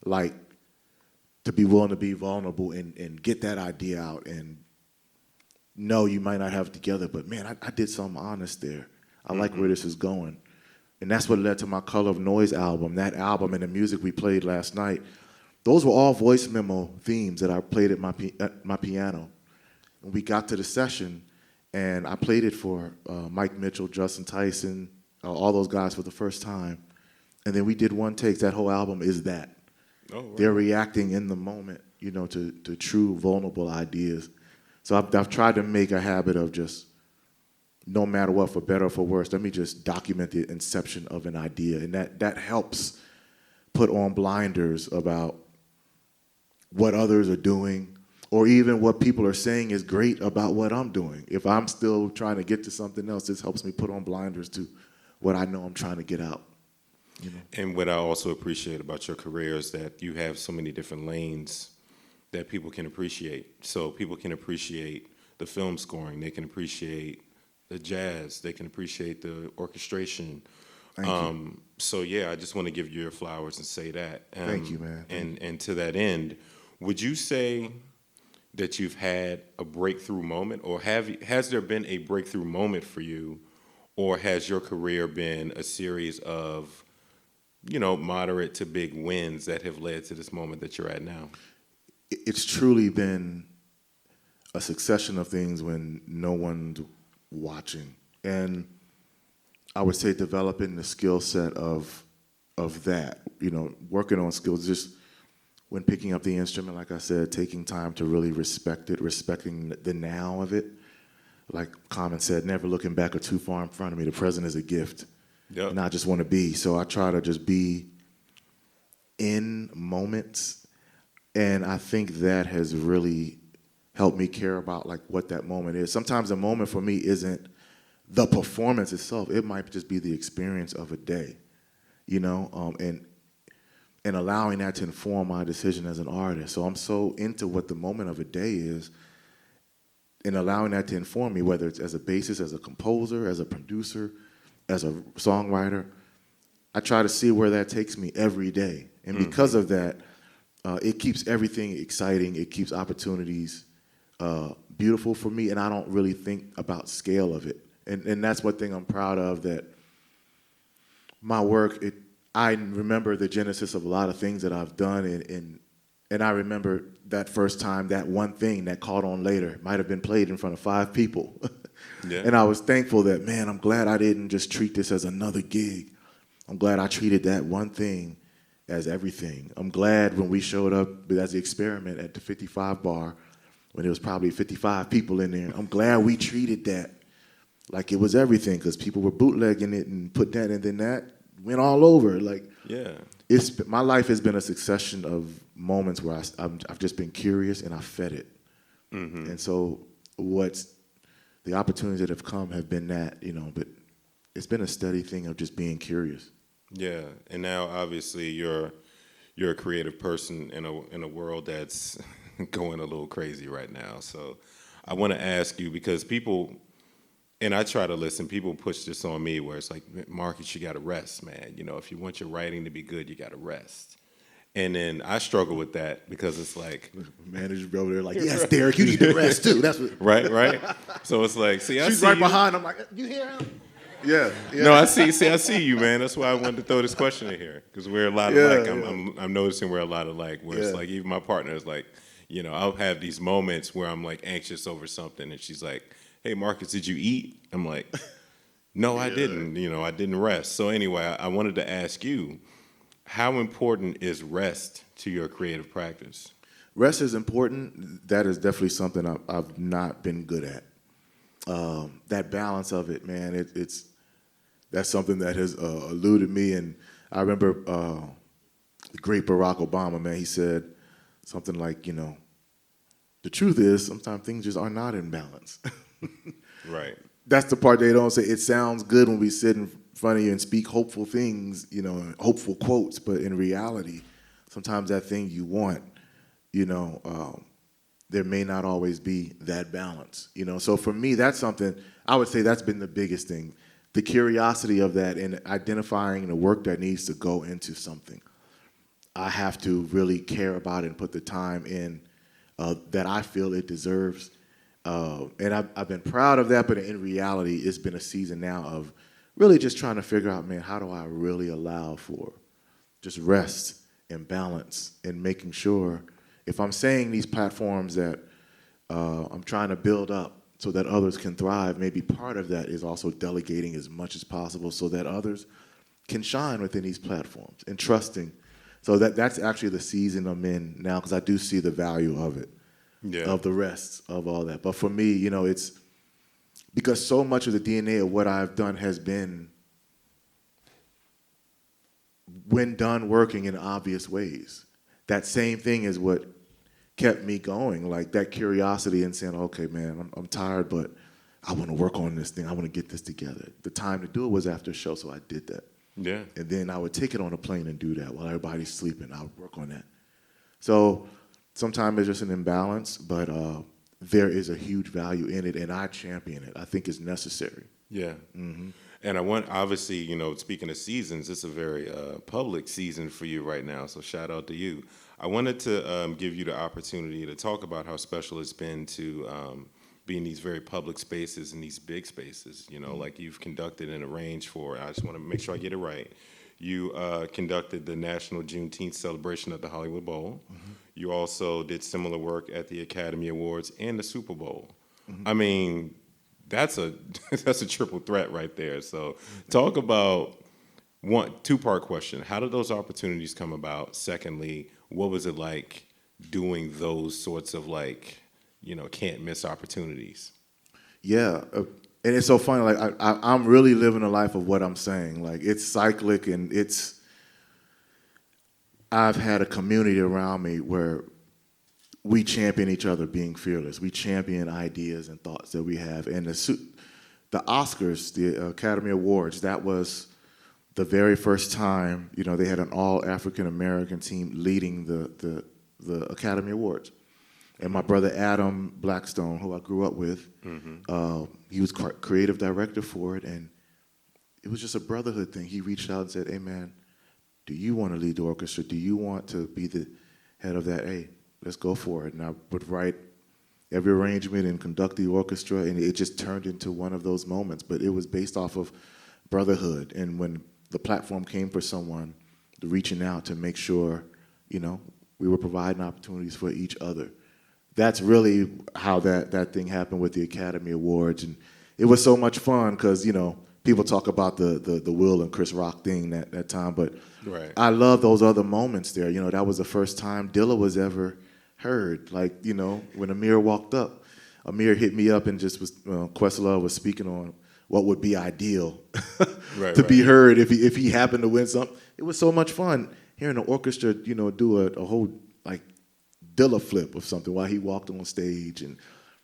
B: Like, to be willing to be vulnerable and get that idea out and know you might not have it together, but man, I did something honest there. I like where this is going. And that's what led to my Color of Noise album. That album and the music we played last night, those were all voice memo themes that I played at my piano. And we got to the session, and I played it for Mike Mitchell, Justin Tyson, all those guys for the first time. And then we did one take. That whole album is that. Oh, right. They're reacting in the moment, to true vulnerable ideas. So I've tried to make a habit of just, no matter what, for better or for worse, let me just document the inception of an idea. And that helps put on blinders about what others are doing, or even what people are saying is great about what I'm doing. If I'm still trying to get to something else, this helps me put on blinders to what I know I'm trying to get out.
A: And what I also appreciate about your career is that you have so many different lanes that people can appreciate. So people can appreciate the film scoring, they can appreciate the jazz, they can appreciate the orchestration.
B: Thank you.
A: So yeah, I just want to give you your flowers and say that.
B: Thank you, man.
A: And to that end, would you say that you've had a breakthrough moment, or has there been a breakthrough moment for you, or has your career been a series of, moderate to big wins that have led to this moment that you're at now?
B: It's truly been a succession of things when no one's watching. And I would say developing the skill set of that, working on skills, just when picking up the instrument, like I said, taking time to really respect it, respecting the now of it. Like Common said, never looking back or too far in front of me. The present is a gift. Yep. And I just want to be. So I try to just be in moments. And I think that has really help me care about like what that moment is. Sometimes the moment for me isn't the performance itself. It might just be the experience of a day, and allowing that to inform my decision as an artist. So I'm so into what the moment of a day is and allowing that to inform me, whether it's as a bassist, as a composer, as a producer, as a songwriter. I try to see where that takes me every day. And because of that, it keeps everything exciting. It keeps opportunities beautiful for me, and I don't really think about scale of it. And that's one thing I'm proud of, that my work, I remember the genesis of a lot of things that I've done, and I remember that first time, that one thing that caught on later might have been played in front of 5 people.
A: Yeah.
B: And I was thankful that, man, I'm glad I didn't just treat this as another gig. I'm glad I treated that one thing as everything. I'm glad when we showed up as the experiment at the 55 bar, when there was probably 55 people in there, I'm glad we treated that like it was everything, because people were bootlegging it and put that, and then that went all over. Like,
A: Yeah.
B: my life has been a succession of moments where I've just been curious and I fed it. And so the opportunities that have come have been that, but it's been a steady thing of just being curious.
A: Yeah, and now obviously you're a creative person in a world that's going a little crazy right now. So I want to ask you, because people, and I try to listen, people push this on me where it's like, Marcus, you got to rest, man. If you want your writing to be good, you got to rest. And then I struggle with that, because it's like,
B: Manager over there like, yes, Derrick, you need to rest too. That's what.
A: right. So it's like, see, I
B: She's
A: see
B: right
A: you.
B: behind. I'm like, you hear him? Yeah.
A: No, I see you, man. That's why I wanted to throw this question in here, because we're a lot alike. I'm noticing we're a lot alike. Where it's like, even my partner is like, I'll have these moments where I'm like anxious over something, and she's like, hey, Marcus, did you eat? I'm like, no, I didn't. I didn't rest. So anyway, I wanted to ask you, how important is rest to your creative practice?
B: Rest is important. That is definitely something I've not been good at. That balance of it, man, that's something that has eluded me. And I remember the great Barack Obama, man, he said something like, the truth is sometimes things just are not in balance.
A: Right.
B: That's the part they don't say. It sounds good when we sit in front of you and speak hopeful things, hopeful quotes, but in reality, sometimes that thing you want, there may not always be that balance, So for me, that's something, I would say that's been the biggest thing. The curiosity of that and identifying the work that needs to go into something. I have to really care about it and put the time in that I feel it deserves. And I've been proud of that, but in reality, it's been a season now of really just trying to figure out, man, how do I really allow for just rest and balance, and making sure if I'm saying these platforms that I'm trying to build up so that others can thrive, maybe part of that is also delegating as much as possible so that others can shine within these platforms, and trusting. So that's actually the season I'm in now, because I do see the value of it, of the rest of all that. But for me, it's because so much of the DNA of what I've done has been, when done, working in obvious ways. That same thing is what kept me going, like that curiosity and saying, okay, man, I'm tired, but I want to work on this thing. I want to get this together. The time to do it was after a show, so I did that.
A: Yeah.
B: And then I would take it on a plane and do that while everybody's sleeping. I would work on that. So sometimes it's just an imbalance, but there is a huge value in it, and I champion it. I think it's necessary.
A: Yeah. And I want, obviously, speaking of seasons, it's a very public season for you right now, so shout out to you. I wanted to give you the opportunity to talk about how special it's been to be in these very public spaces and these big spaces, like you've conducted and arranged for. I just want to make sure I get it right. You conducted the National Juneteenth celebration at the Hollywood Bowl. You also did similar work at the Academy Awards and the Super Bowl. I mean, that's a triple threat right there. So talk about two-part question. How did those opportunities come about? Secondly, what was it like doing those sorts of can't miss opportunities? Yeah,
B: and it's so funny. Like I'm really living a life of what I'm saying. Like it's cyclic, and I've had a community around me where we champion each other being fearless. We champion ideas and thoughts that we have. And the Oscars, the Academy Awards, that was the very first time, they had an all African American team leading the Academy Awards. And my brother Adam Blackstone, who I grew up with, he was creative director for it, and it was just a brotherhood thing. He reached out and said, "Hey man, do you want to lead the orchestra? Do you want to be the head of that? Hey, let's go for it." And I would write every arrangement and conduct the orchestra, and it just turned into one of those moments. But it was based off of brotherhood, and when the platform came for someone, reaching out to make sure, we were providing opportunities for each other. That's really how that thing happened with the Academy Awards. And it was so much fun because, people talk about the Will and Chris Rock thing that time, but
A: right.
B: I love those other moments there. That was the first time Dilla was ever heard. Like, when Amir walked up, Amir hit me up and just was, Questlove was speaking on what would be ideal to be heard if he happened to win something. It was so much fun hearing the orchestra, do a whole like Dilla flip of something while he walked on stage and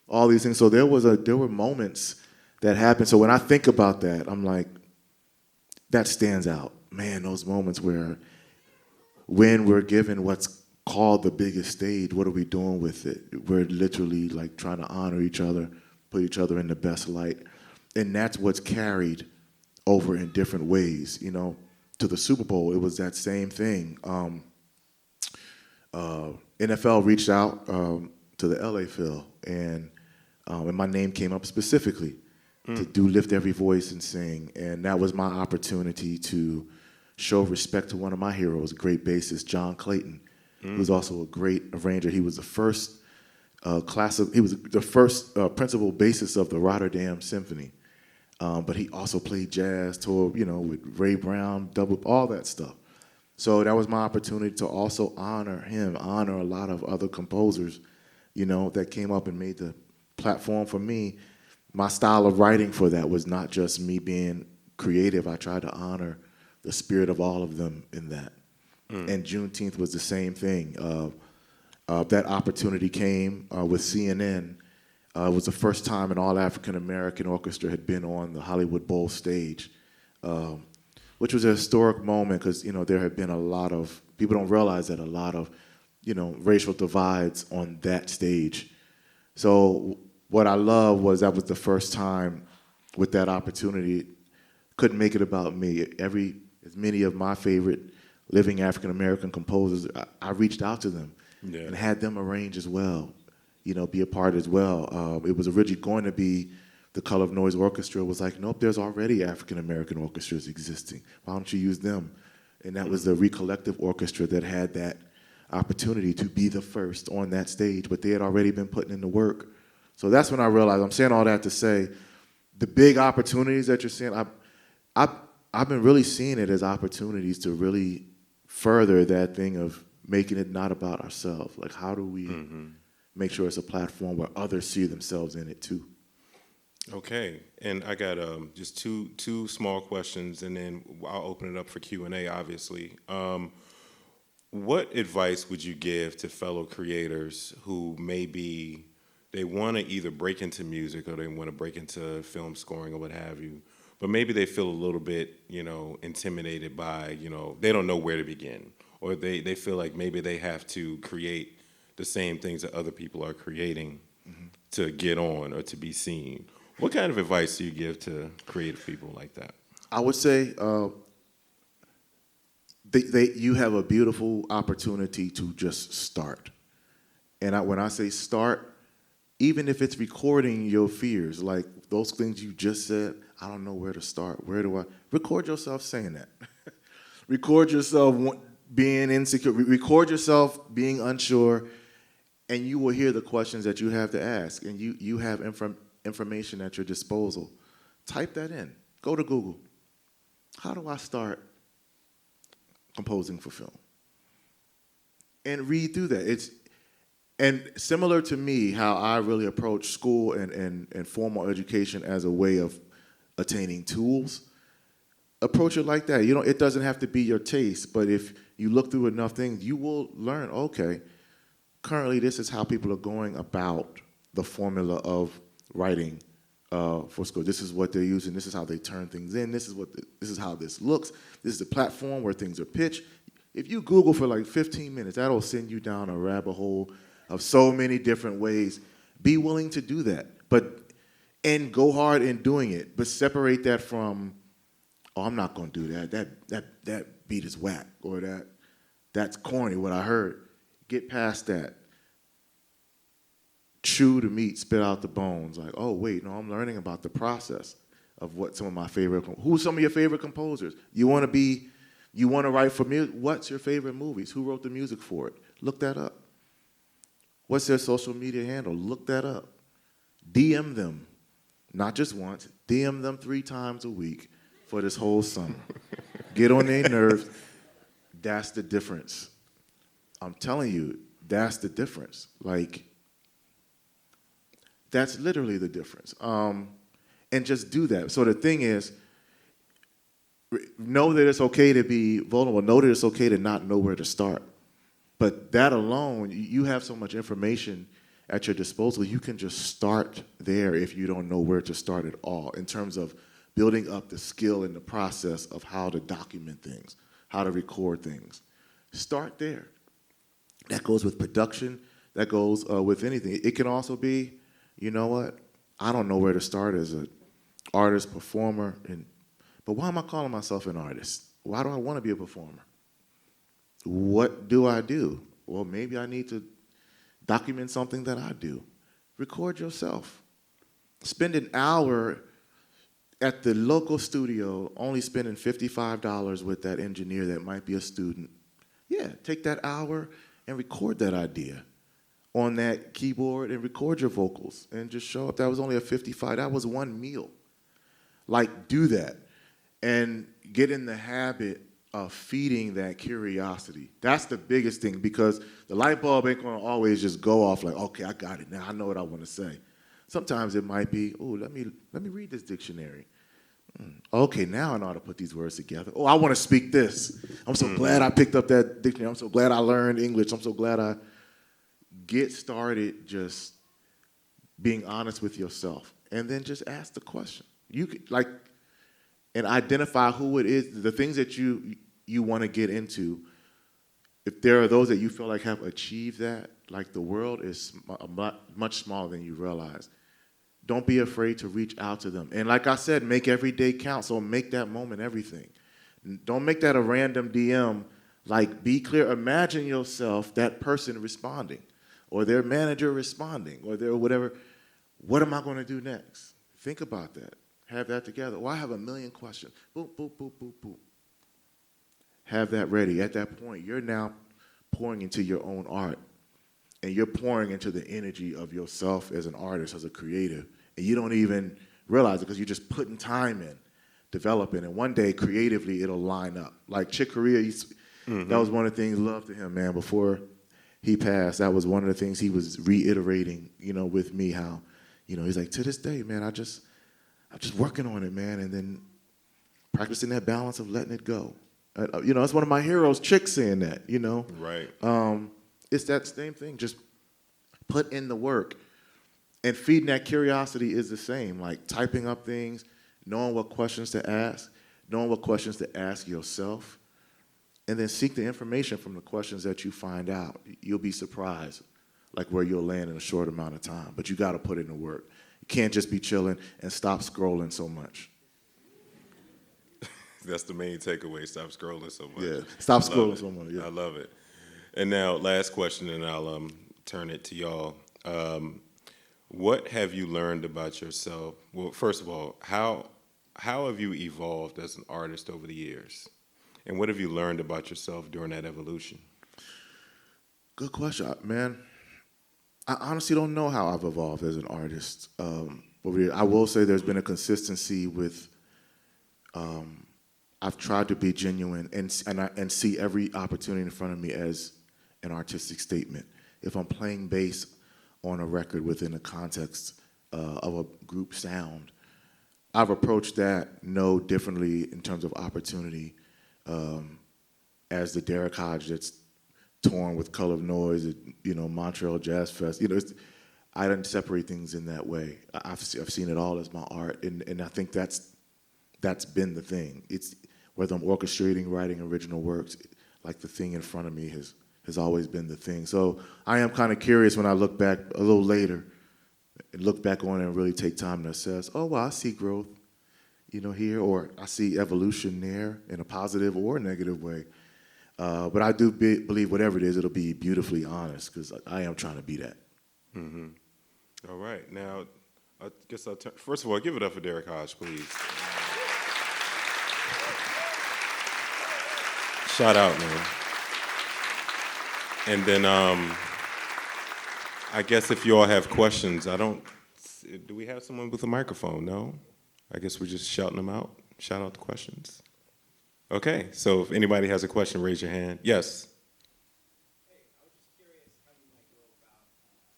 B: all these things. So there were moments that happened. So when I think about that, I'm like, that stands out. Man, those moments when we're given what's called the biggest stage, what are we doing with it? We're literally like trying to honor each other, put each other in the best light. And that's what's carried over in different ways, to the Super Bowl. It was that same thing. NFL reached out to the LA Phil, and my name came up specifically to do Lift Every Voice and Sing. And that was my opportunity to show respect to one of my heroes, great bassist John Clayton, who's also a great arranger. He was the first principal bassist of the Rotterdam Symphony. But he also played jazz, toured, with Ray Brown, all that stuff. So that was my opportunity to also honor him, honor a lot of other composers, that came up and made the platform for me. My style of writing for that was not just me being creative. I tried to honor the spirit of all of them in that. And Juneteenth was the same thing. That opportunity came with CNN. It was the first time an all-African-American orchestra had been on the Hollywood Bowl stage, which was a historic moment because, there had been a lot of, people don't realize that, a lot of, racial divides on that stage. So what I love was that was the first time with that opportunity, couldn't make it about me. As many of my favorite living African-American composers, I reached out to them and had them arrange as well. Be a part as well. It was originally going to be the Color of Noise Orchestra. Was like, nope, there's already African-American orchestras existing. Why don't you use them? And that was the Recollective Orchestra that had that opportunity to be the first on that stage, but they had already been putting in the work. So that's when I realized, I'm saying all that to say, the big opportunities that you're seeing, I've been really seeing it as opportunities to really further that thing of making it not about ourselves. Like, how do we make sure it's a platform where others see themselves in it too?
A: Okay, and I got just two small questions, and then I'll open it up for Q&A, obviously. What advice would you give to fellow creators who maybe they want to either break into music or they want to break into film scoring or what have you, but maybe they feel a little bit, intimidated by, they don't know where to begin, or they feel like maybe they have to create the same things that other people are creating to get on or to be seen. What kind of advice do you give to creative people like that?
B: I would say you have a beautiful opportunity to just start. And when I say start, even if it's recording your fears, like those things you just said, I don't know where to start. Where do I? Record yourself saying that. Record yourself being insecure. Record yourself being unsure, and you will hear the questions that you have to ask, and you have information at your disposal. Type that in. Go to Google. How do I start composing for film? And read through that. And similar to me, how I really approach school and formal education as a way of attaining tools, approach it like that. It doesn't have to be your taste, but if you look through enough things, you will learn, okay, currently this is how people are going about the formula of writing for school. This is what they're using. This is how they turn things in. This is how this looks. This is the platform where things are pitched. If you Google for like 15 minutes, that'll send you down a rabbit hole of so many different ways. Be willing to do that, and go hard in doing it. But separate that from, oh, I'm not going to do that. That beat is whack, or that's corny. What I heard. Get past that. Chew the meat, spit out the bones. Like, oh wait, no, I'm learning about the process of what some of my favorite. Who's some of your favorite composers? You want to write for music? What's your favorite movies? Who wrote the music for it? Look that up. What's their social media handle? Look that up. DM them, not just once. DM them 3 times a week for this whole summer. Get on their nerves. That's the difference. I'm telling you, that's the difference. Like, that's literally the difference. And just do that. So the thing is, know that it's okay to be vulnerable. Know that it's okay to not know where to start. But that alone, you have so much information at your disposal, you can just start there if you don't know where to start at all, in terms of building up the skill and the process of how to document things, how to record things. Start there. That goes with production. That goes with anything. It can also be, you know what? I don't know where to start as an artist, performer, but why am I calling myself an artist? Why do I want to be a performer? What do I do? Well, maybe I need to document something that I do. Record yourself. Spend an hour at the local studio, only spending $55 with that engineer that might be a student. Yeah, take that hour and record that idea on that keyboard and record your vocals and just show up. That was only a $55. That was one meal. Like, do that and get in the habit of feeding that curiosity. That's the biggest thing, because the light bulb ain't gonna always just go off like, okay, I got it now. I know what I want to say. Sometimes it might be, oh, let me read this dictionary. Okay, now I know how to put these words together. Oh, I want to speak this. I'm so glad I picked up that dictionary. I'm so glad I learned English. I'm so glad I get started just being honest with yourself, and then just ask the question. You could, like, and identify who it is, the things that you want to get into. If there are those that you feel like have achieved that, like, the world is much smaller than you realize. Don't be afraid to reach out to them. And like I said, make every day count, so make that moment everything. Don't make that a random DM. Like, be clear. Imagine yourself, that person responding, or their manager responding, or their whatever. What am I going to do next? Think about that. Have that together. Well, I have a million questions. Boop, boop, boop, boop, boop. Have that ready. At that point, you're now pouring into your own art, and you're pouring into the energy of yourself as an artist, as a creative, and you don't even realize it because you're just putting time in, developing, and one day, creatively, it'll line up. Like Chick Corea, that was one of the things, love to him, man, before he passed, that was one of the things he was reiterating, with me, how, he's like, to this day, man, I'm just working on it, man, and then practicing that balance of letting it go. It's one of my heroes, Chick, saying that,
A: Right.
B: It's that same thing. Just put in the work. And feeding that curiosity is the same, like typing up things, knowing what questions to ask, knowing what questions to ask yourself, and then seek the information from the questions that you find out. You'll be surprised, like, where you'll land in a short amount of time. But you got to put in the work. You can't just be chilling and stop scrolling so much.
A: That's the main takeaway. Stop scrolling so much.
B: Yeah, stop scrolling so much. Yeah.
A: I love it. And now, last question, and I'll turn it to y'all. What have you learned about yourself? Well, first of all, how have you evolved as an artist over the years? And what have you learned about yourself during that evolution?
B: Good question, man. I honestly don't know how I've evolved as an artist. I will say there's been a consistency with. I've tried to be genuine and see every opportunity in front of me as an artistic statement. If I'm playing bass on a record within the context of a group sound, I've approached that no differently in terms of opportunity as the Derrick Hodge that's touring with Color of Noise, at, Montreal Jazz Fest. I didn't separate things in that way. I've seen it all as my art, and I think that's been the thing. It's whether I'm orchestrating, writing original works, like the thing in front of me has always been the thing. So I am kind of curious when I look back a little later, and look back on it and really take time to assess, oh, well, I see growth, here, or I see evolution there in a positive or negative way. But I do believe whatever it is, it'll be beautifully honest, because I am trying to be that.
A: Mm-hmm. All right. Now, I guess first of all, give it up for Derrick Hodge, please. Shout out, man. And then I guess if you all have questions, do we have someone with a microphone? No? I guess we're just shouting them out. Shout out the questions. Okay, so if anybody has a question, raise your hand. Yes?
C: Hey, I was just curious how you might go about,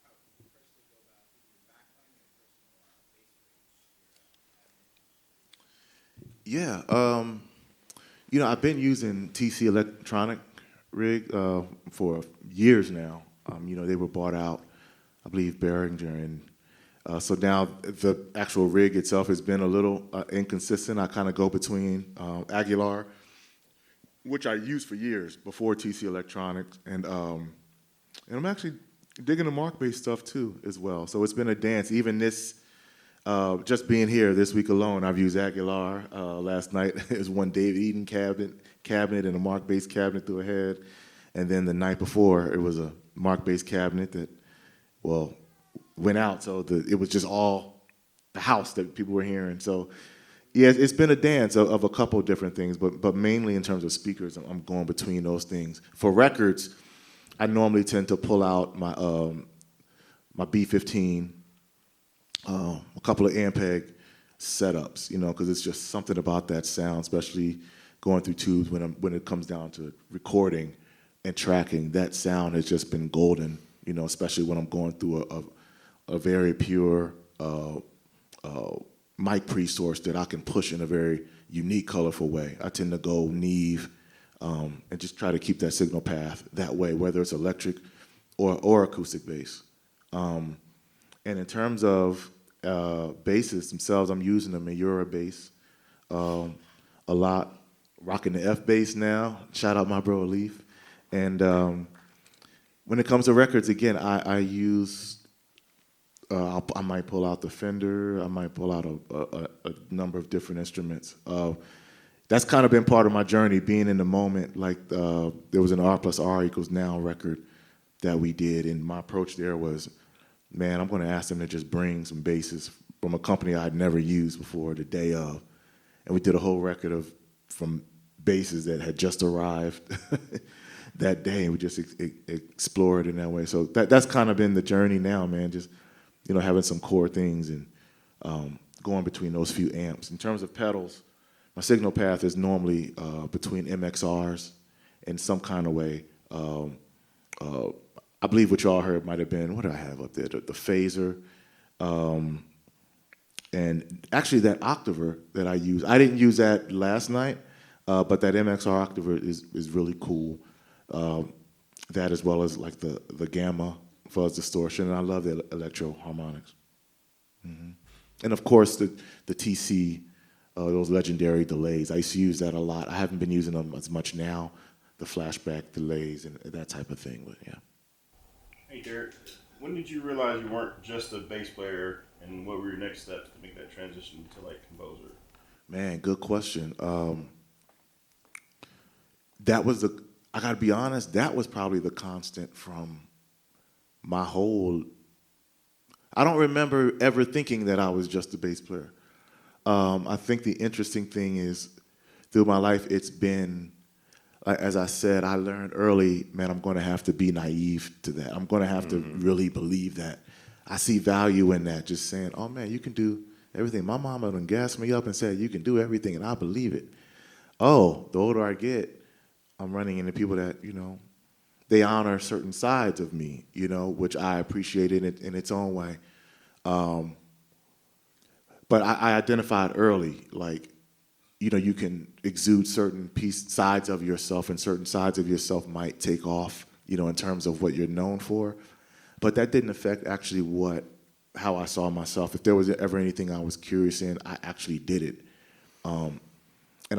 C: how you personally go about either your backline or personal bass range.
B: I've been using TC electronic rig for years now. They were bought out, I believe, Behringer, and so now the actual rig itself has been a little inconsistent. I kind of go between Aguilar, which I used for years before TC Electronics, and I'm actually digging the Mark-based stuff too as well. So it's been a dance. Even this, just being here this week alone, I've used Aguilar. Last night is one David Eden cabinet and a Mark-based cabinet through a head, and then the night before it was a Mark-based cabinet that, went out. So it was just all the house that people were hearing. So yeah, it's been a dance of a couple of different things, but mainly in terms of speakers, I'm going between those things. For records, I normally tend to pull out my B15, a couple of Ampeg setups, because it's just something about that sound, especially going through tubes when it comes down to recording and tracking. That sound has just been golden, especially when I'm going through a very pure mic pre-source that I can push in a very unique, colorful way. I tend to go Neve and just try to keep that signal path that way, whether it's electric or acoustic bass. And in terms of basses themselves, I'm using a Miura bass a lot, rocking the F bass now. Shout out my bro Leaf. And when it comes to records, again, I use. I might pull out the Fender. I might pull out a number of different instruments. That's kind of been part of my journey, being in the moment. Like there was an R+R=now record that we did, and my approach there was, man, I'm going to ask them to just bring some basses from a company I'd never used before the day of, and we did a whole record from basses that had just arrived that day, and we just explored in that way. So that's kind of been the journey now, man. Just having some core things and going between those few amps. In terms of pedals, my signal path is normally between MXRs in some kind of way. I believe what y'all heard might have been, what did I have up there? The phaser. And actually that octaver that I use, I didn't use that last night, but that MXR octaver is really cool. That as well as like the gamma fuzz distortion, and I love the electro harmonics. Mm-hmm. And of course the TC, those legendary delays. I used to use that a lot. I haven't been using them as much now, the flashback delays and that type of thing, but yeah.
D: Hey Derrick, when did you realize you weren't just a bass player, and what were your next steps to make that transition to like composer?
B: Man, good question. I gotta be honest, that was probably the constant from my whole, I don't remember ever thinking that I was just a bass player. I think the interesting thing is, through my life, it's been, as I said, I learned early, man, I'm gonna have to be naive to that. I'm gonna have to really believe that. I see value in that, just saying, oh man, you can do everything. My mama done gassed me up and said, you can do everything, and I believe it. Oh, the older I get, I'm running into people that, they honor certain sides of me, which I appreciate in its own way. But I identified early, like, you can exude certain sides of yourself, and certain sides of yourself might take off, in terms of what you're known for. But that didn't affect actually how I saw myself. If there was ever anything I was curious in, I actually did it. And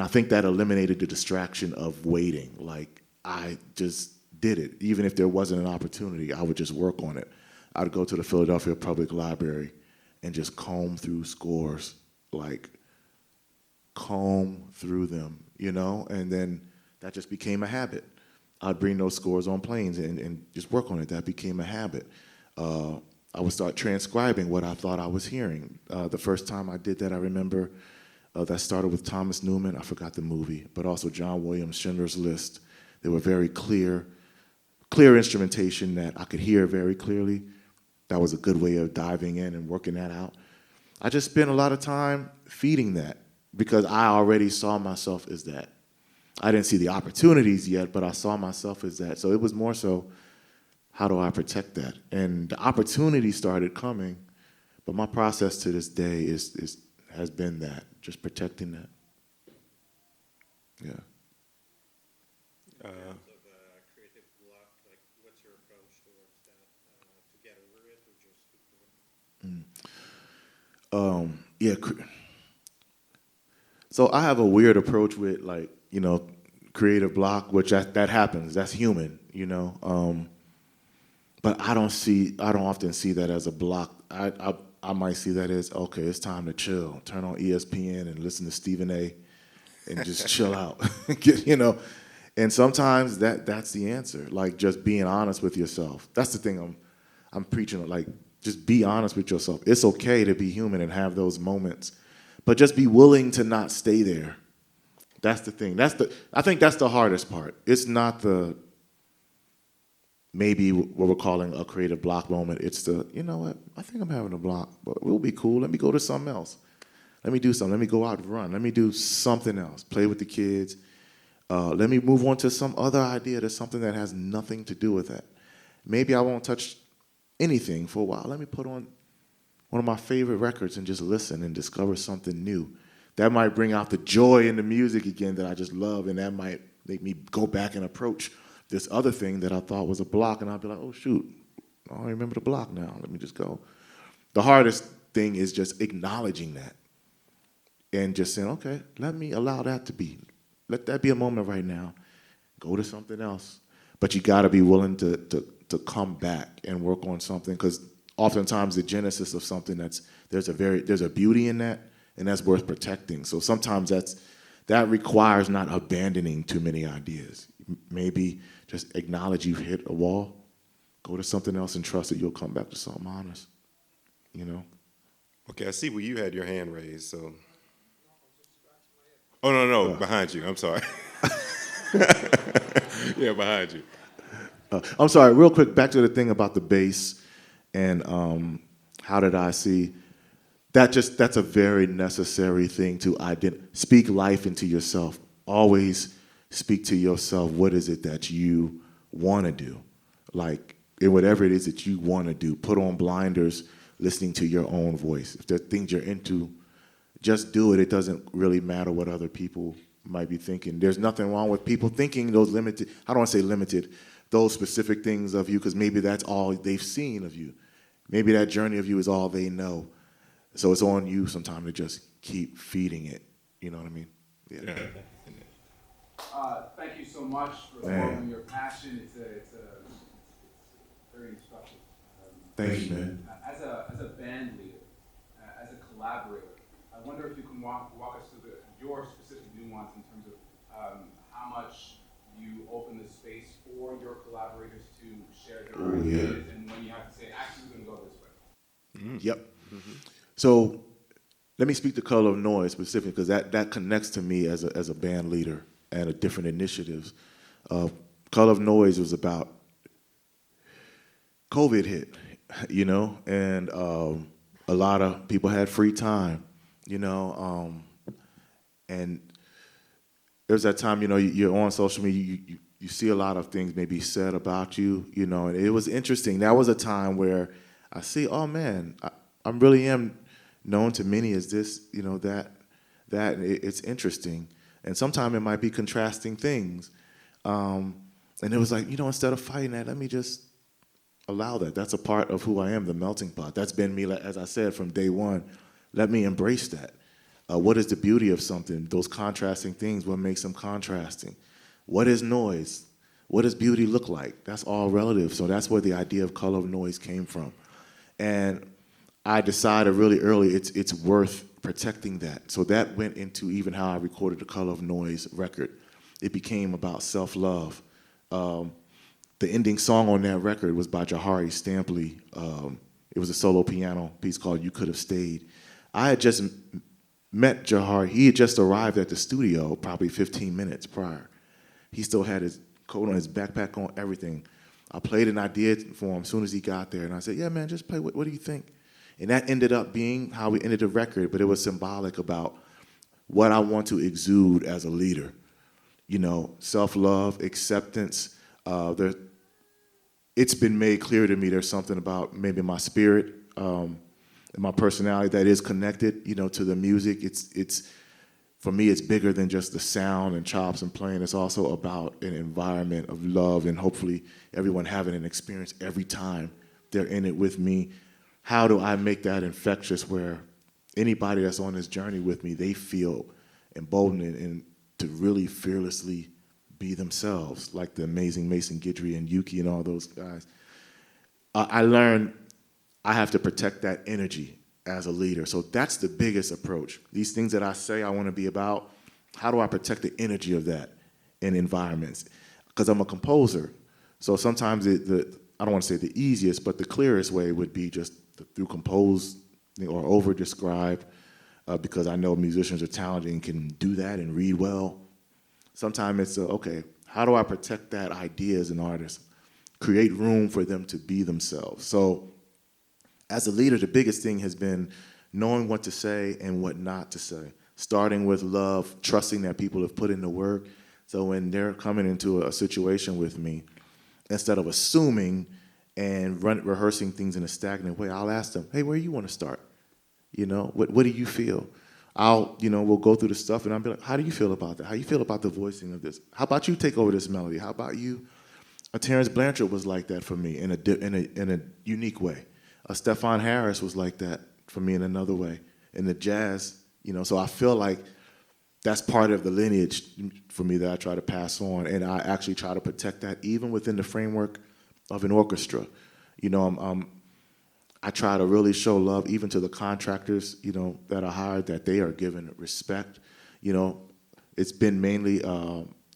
B: I think that eliminated the distraction of waiting. Like, I just did it. Even if there wasn't an opportunity, I would just work on it. I'd go to the Philadelphia Public Library and just comb through scores, like comb through them, and then that just became a habit. I'd bring those scores on planes and just work on it. That became a habit. I would start transcribing what I thought I was hearing. The first time I did that, I remember that started with Thomas Newman. I forgot the movie, but also John Williams, Schindler's List. They were very clear instrumentation that I could hear very clearly. That was a good way of diving in and working that out. I just spent a lot of time feeding that because I already saw myself as that. I didn't see the opportunities yet, but I saw myself as that. So it was more so, how do I protect that? And the opportunity started coming, but my process to this day has been that, just protecting that. Yeah.
C: Creative block, like what's your approach towards that? To get over it, or just
B: So I have a weird approach with creative block, which that happens. That's human, But I don't often see that as a block. I might see that as, okay, it's time to chill. Turn on ESPN and listen to Stephen A. and just chill out, And sometimes that's the answer. Like, just being honest with yourself. That's the thing I'm preaching. Like, just be honest with yourself. It's okay to be human and have those moments, but just be willing to not stay there. That's the thing. I think that's the hardest part. It's not maybe what we're calling a creative block moment. It's you know what? I think I'm having a block, but we'll be cool. Let me go to something else. Let me do something. Let me go out and run. Let me do something else. Play with the kids. Let me move on to some other idea. That's something that has nothing to do with that. Maybe I won't touch anything for a while. Let me put on one of my favorite records and just listen and discover something new. That might bring out the joy in the music again that I just love, and that might make me go back and approach this other thing that I thought was a block, and I'll be like, oh, shoot, I don't remember the block now. Let me just go. The hardest thing is just acknowledging that and just saying, okay, let me allow that to be. Let that be a moment right now. Go to something else. But you got to be willing to come back and work on something, because oftentimes the genesis of something there's a beauty in that, and that's worth protecting. So sometimes that requires not abandoning too many ideas. Maybe just acknowledge you've hit a wall, go to something else, and trust that you'll come back to something honest.
A: Okay, I see where you had your hand raised, so. Oh, no, behind you. I'm sorry. Yeah, behind you.
B: I'm sorry, real quick, back to the thing about the bass and how did I see. That's a very necessary thing to speak life into yourself. Always speak to yourself. What is it that you want to do? Like, whatever it is that you want to do, put on blinders, listening to your own voice. If there are things you're into, just do it. It doesn't really matter what other people might be thinking. There's nothing wrong with people thinking those limited, I don't want to say limited, those specific things of you, because maybe that's all they've seen of you. Maybe that journey of you is all they know. So it's on you sometimes to just keep feeding it. You know what I mean? Yeah.
E: Thank you so much for following your passion. It's very instructive.
B: Thank you, man.
E: As a band leader, as a collaborator, I wonder if you can walk us through your specific nuance in terms of how much you open the space for your collaborators to share their ideas, and when you have to say, actually, we're going to go this way.
B: Mm-hmm. Yep. Mm-hmm. So let me speak to Color of Noise specifically, because that connects to me as a band leader and a different initiatives. Color of Noise was about COVID hit, and a lot of people had free time, and there's that time, you're on social media, you see a lot of things maybe said about you, and it was interesting. That was a time where I see, oh man, I really am known to many as this, that. It's interesting. And sometimes it might be contrasting things. And it was like, instead of fighting that, let me just allow that. That's a part of who I am, the melting pot. That's been me, as I said, from day one. Let me embrace that. What is the beauty of something? Those contrasting things, what makes them contrasting? What is noise? What does beauty look like? That's all relative. So that's where the idea of color of noise came from. And I decided really early it's worth protecting that. So that went into even how I recorded the Color of Noise record. It became about self-love. The ending song on that record was by Jahari Stampley. It was a solo piano piece called You Could Have Stayed. I had just met Jahari. He had just arrived at the studio probably 15 minutes prior. He still had his coat on, his backpack on, everything. I played an idea for him as soon as he got there, and I said, yeah, man, just play. What do you think? And that ended up being how we ended the record, but it was symbolic about what I want to exude as a leader. Self-love, acceptance. It's been made clear to me there's something about maybe my spirit and my personality that is connected, to the music. It's for me, it's bigger than just the sound and chops and playing. It's also about an environment of love and hopefully everyone having an experience every time they're in it with me. How do I make that infectious where anybody that's on this journey with me, they feel emboldened and to really fearlessly be themselves, like the amazing Mason Guidry and Yuki and all those guys. I learned I have to protect that energy as a leader. So that's the biggest approach. These things that I say I want to be about, how do I protect the energy of that in environments? Because I'm a composer. So sometimes I don't want to say the easiest, but the clearest way would be just through compose or over-describe, because I know musicians are talented and can do that and read well. Sometimes it's, okay, how do I protect that idea as an artist? Create room for them to be themselves. So as a leader, the biggest thing has been knowing what to say and what not to say. Starting with love, trusting that people have put in the work. So when they're coming into a situation with me, instead of assuming and rehearsing things in a stagnant way, I'll ask them, hey, where do you want to start? What do you feel? We'll go through the stuff and I'll be like, how do you feel about that? How do you feel about the voicing of this? How about you take over this melody? How about you? Terrence Blanchard was like that for me in a unique way. Stephon Harris was like that for me in another way. In the jazz, so I feel like that's part of the lineage for me that I try to pass on, and I actually try to protect that even within the framework of an orchestra. I try to really show love even to the contractors, that are hired, that they are given respect. It's been mainly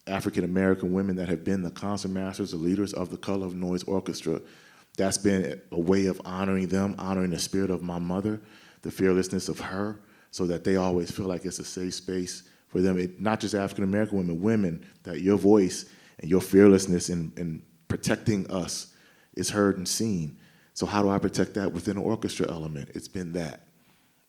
B: African-American women that have been the concertmasters, the leaders of the Color of Noise Orchestra. That's been a way of honoring them, honoring the spirit of my mother, the fearlessness of her, so that they always feel like it's a safe space for them. Not just African-American women, that your voice and your fearlessness in protecting us is heard and seen. So how do I protect that within an orchestra element? It's been that,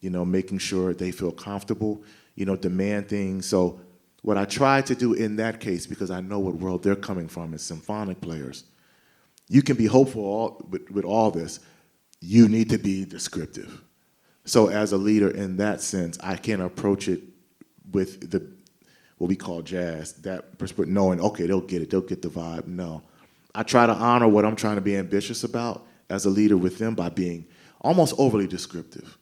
B: making sure they feel comfortable, demand things. So what I try to do in that case, because I know what world they're coming from, is symphonic players. You can be hopeful with all this. You need to be descriptive. So as a leader in that sense, I can approach it with what we call jazz, that perspective, knowing, okay, they'll get it, they'll get the vibe. No. I try to honor what I'm trying to be ambitious about as a leader with them by being almost overly descriptive,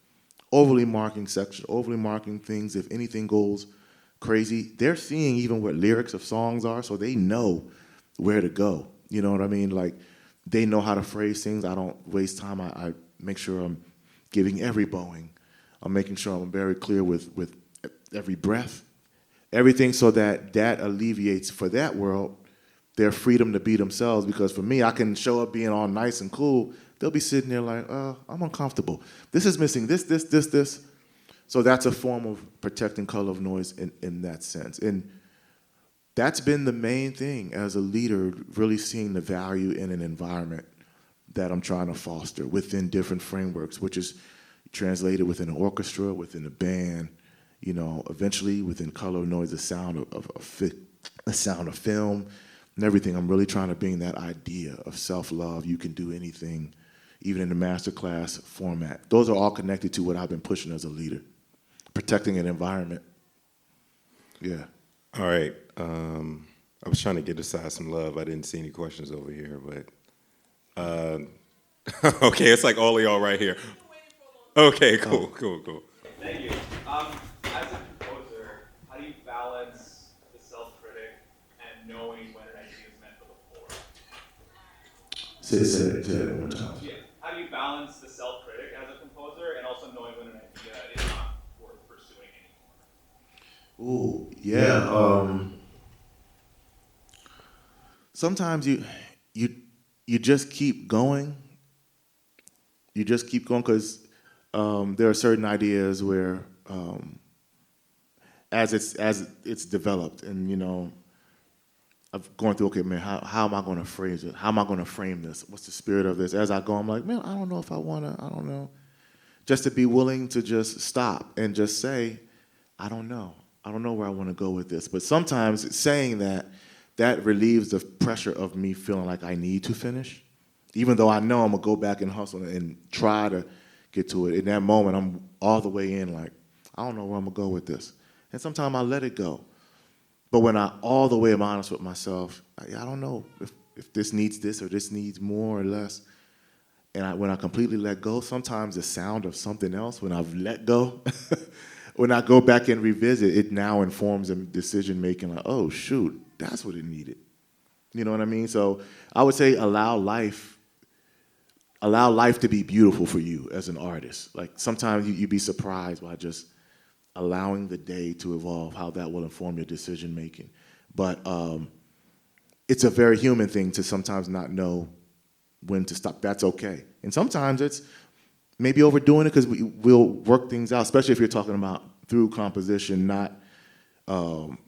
B: overly marking sections, overly marking things. If anything goes crazy, they're seeing even what lyrics of songs are, so they know where to go. You know what I mean? Like, they know how to phrase things. I don't waste time. I make sure I'm giving every bowing. I'm making sure I'm very clear with every breath, everything, so that alleviates for that world their freedom to be themselves. Because for me, I can show up being all nice and cool. They'll be sitting there like, I'm uncomfortable. This is missing this. So that's a form of protecting Color of Noise in that sense. And that's been the main thing as a leader, really seeing the value in an environment that I'm trying to foster within different frameworks, which is translated within an orchestra, within a band, eventually within Color of Noise, the sound of film and everything. I'm really trying to bring that idea of self-love. You can do anything, even in the Masterclass format. Those are all connected to what I've been pushing as a leader, protecting an environment. Yeah.
A: All right. I was trying to get aside some love. I didn't see any questions over here, but okay, it's like all of y'all right here. Okay, cool.
C: Thank you. As a composer, how do you balance the self-critic and knowing when an idea is meant for the floor?
B: Say that one more time.
C: Yeah. How do you balance the self-critic as a composer and also knowing when an idea is not worth pursuing anymore?
B: Ooh, yeah. Sometimes you just keep going. You just keep going because there are certain ideas where, as it's developed, and I've gone through. Okay, man, how am I going to phrase it? How am I going to frame this? What's the spirit of this? As I go, I'm like, man, I don't know if I want to. I don't know. Just to be willing to just stop and just say, I don't know. I don't know where I want to go with this. But sometimes saying that relieves the pressure of me feeling like I need to finish. Even though I know I'm going to go back and hustle and try to get to it. In that moment, I'm all the way in like, I don't know where I'm going to go with this. And sometimes I let it go. But when I all the way am honest with myself, I don't know if this needs this or this needs more or less. And when I completely let go, sometimes the sound of something else, when I've let go, when I go back and revisit, it now informs a decision making like, oh, shoot, that's what it needed. You know what I mean? So I would say allow life to be beautiful for you as an artist. Like sometimes you'd be surprised by just allowing the day to evolve, how that will inform your decision making. But it's a very human thing to sometimes not know when to stop. That's okay. And sometimes it's maybe overdoing it because we'll work things out, especially if you're talking about through composition, not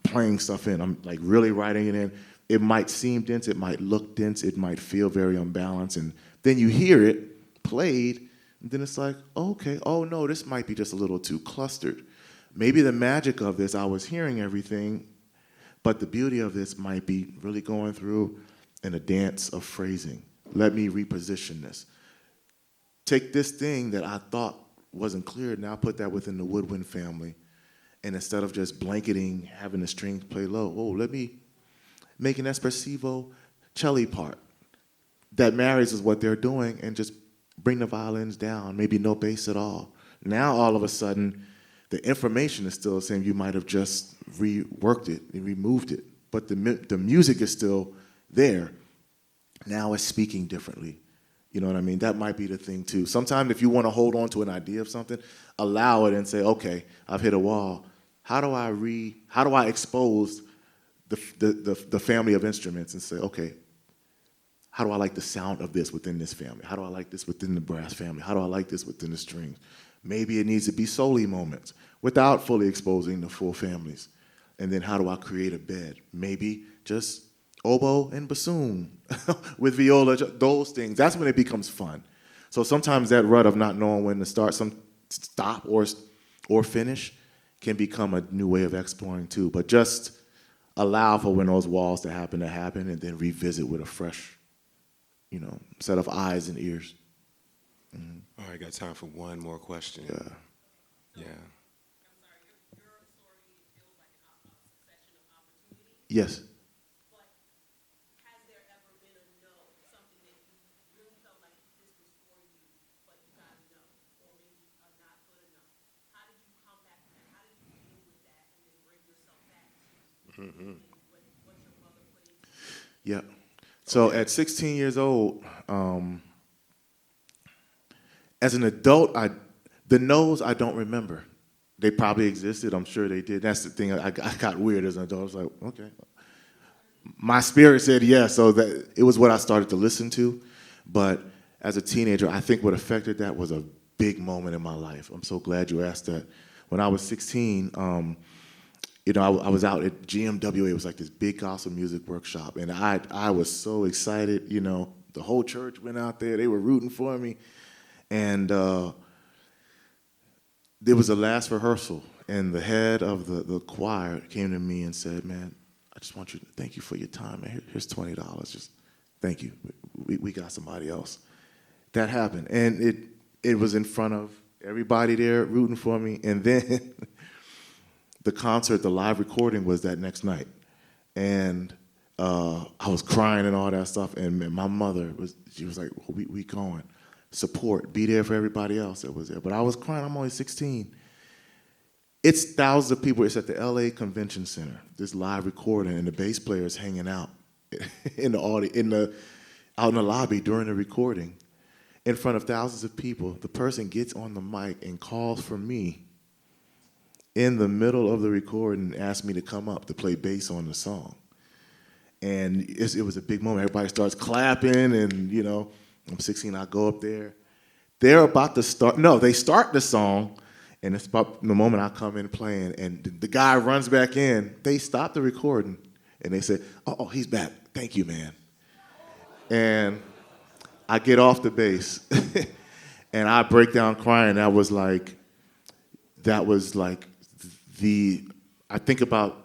B: playing stuff in. I'm like really writing it in. It might seem dense, it might look dense, it might feel very unbalanced, and then you hear it played, and then it's like, okay, oh no, this might be just a little too clustered. Maybe the magic of this, I was hearing everything, but the beauty of this might be really going through in a dance of phrasing. Let me reposition this. Take this thing that I thought wasn't clear, now put that within the woodwind family, and instead of just blanketing, having the strings play low, let me make an espressivo cello part that marries with what they're doing and just bring the violins down, maybe no bass at all. Now all of a sudden, the information is still the same. You might have just reworked it and removed it, but the music is still there. Now it's speaking differently. You know what I mean? That might be the thing too. Sometimes if you want to hold on to an idea of something, allow it and say, okay, I've hit a wall. How do I expose the family of instruments and say, okay, how do I like the sound of this within this family? How do I like this within the brass family? How do I like this within the strings? Maybe it needs to be solo moments without fully exposing the full families. And then how do I create a bed? Maybe just oboe and bassoon with viola, those things. That's when it becomes fun. So sometimes that rut of not knowing when to stop or finish can become a new way of exploring too. But just allow for when those walls to happen, and then revisit with a fresh, set of eyes and ears. Mm-hmm.
A: All right, got time for one more question.
B: Yeah.
A: Yeah.
F: I'm sorry, your story feels like a succession of opportunities.
B: Yes.
F: But has there ever been a no, something that you really felt like this was for you, but you got a no, or maybe a not good enough? How did you combat that? How did you deal with that and then bring yourself back to what your mother put into you?
B: Yeah. So at 16 years old, as an adult, the no's I don't remember. They probably existed. I'm sure they did. That's the thing. I got weird as an adult. I was like, okay. My spirit said yes, so that it was what I started to listen to. But as a teenager, I think what affected that was a big moment in my life. I'm so glad you asked that. When I was 16, I was out at GMWA. It was like this big gospel music workshop, and I was so excited. The whole church went out there. They were rooting for me. And there was a last rehearsal, and the head of the choir came to me and said, man, I just want you to thank you for your time, man. Here's $20. Just thank you. We got somebody else. That happened. And it was in front of everybody there rooting for me. And then the concert, the live recording was that next night. And I was crying and all that stuff, and my mother she was like, well, we going. Support, be there for everybody else that was there. But I was crying, I'm only 16. It's thousands of people. It's at the LA Convention Center, this live recording, and the bass player is hanging out in the audience, out in the lobby during the recording, in front of thousands of people. The person gets on the mic and calls for me in the middle of the recording and asks me to come up to play bass on the song. And it was a big moment. Everybody starts clapping, and you know, I'm 16, I go up there. They're about to start, no, they start the song, and it's about the moment I come in playing, and the guy runs back in. They stop the recording, and they say, oh, he's back. Thank you, man. And I get off the bass, and I break down crying. That was like I think about,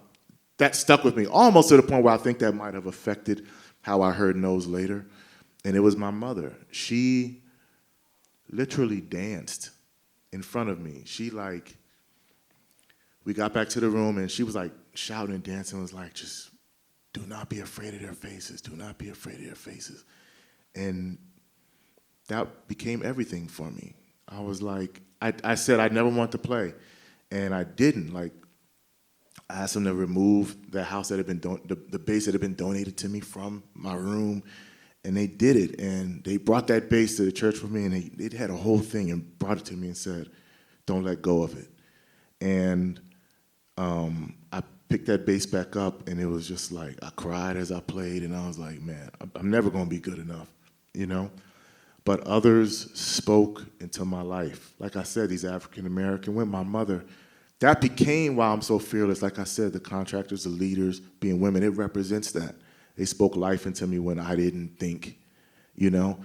B: that stuck with me almost to the point where I think that might have affected how I heard No's later. And it was my mother. She literally danced in front of me. We got back to the room, and she was like shouting and dancing, was like, just do not be afraid of their faces. Do not be afraid of their faces. And that became everything for me. I was like, I said I never want to play, and I didn't. Like, I asked them to remove the house that had been, the bass that had been donated to me from my room, and they did it. And they brought that bass to the church with me, and they had a whole thing and brought it to me and said, don't let go of it. And I picked that bass back up, and it was just like, I cried as I played, and I was like, man, I'm never gonna be good enough, you know? But others spoke into my life. Like I said, these African-American women, my mother, that became why I'm so fearless. Like I said, the contractors, the leaders, being women, it represents that. They spoke life into me when I didn't think, you know?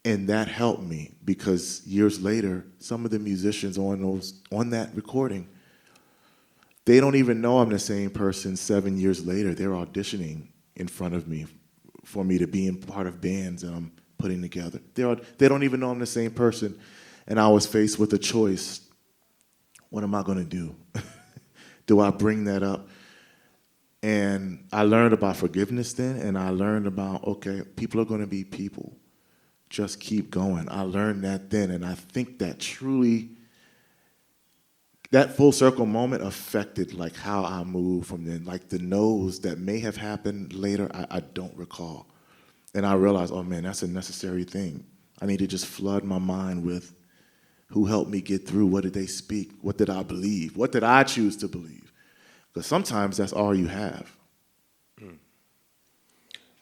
B: And that helped me, because years later, some of the musicians on that recording, they don't even know I'm the same person 7 years later. They're auditioning in front of me for me to be in part of bands that I'm putting together. They don't even know I'm the same person. And I was faced with a choice. What am I gonna do? Do I bring that up? And I learned about forgiveness then, and I learned about, okay, people are gonna be people. Just keep going. I learned that then, and I think that truly, that full circle moment affected like how I moved from then. Like the no's that may have happened later, I don't recall. And I realized, oh man, that's a necessary thing. I need to just flood my mind with who helped me get through. What did they speak? What did I believe? What did I choose to believe? Because sometimes that's all you have.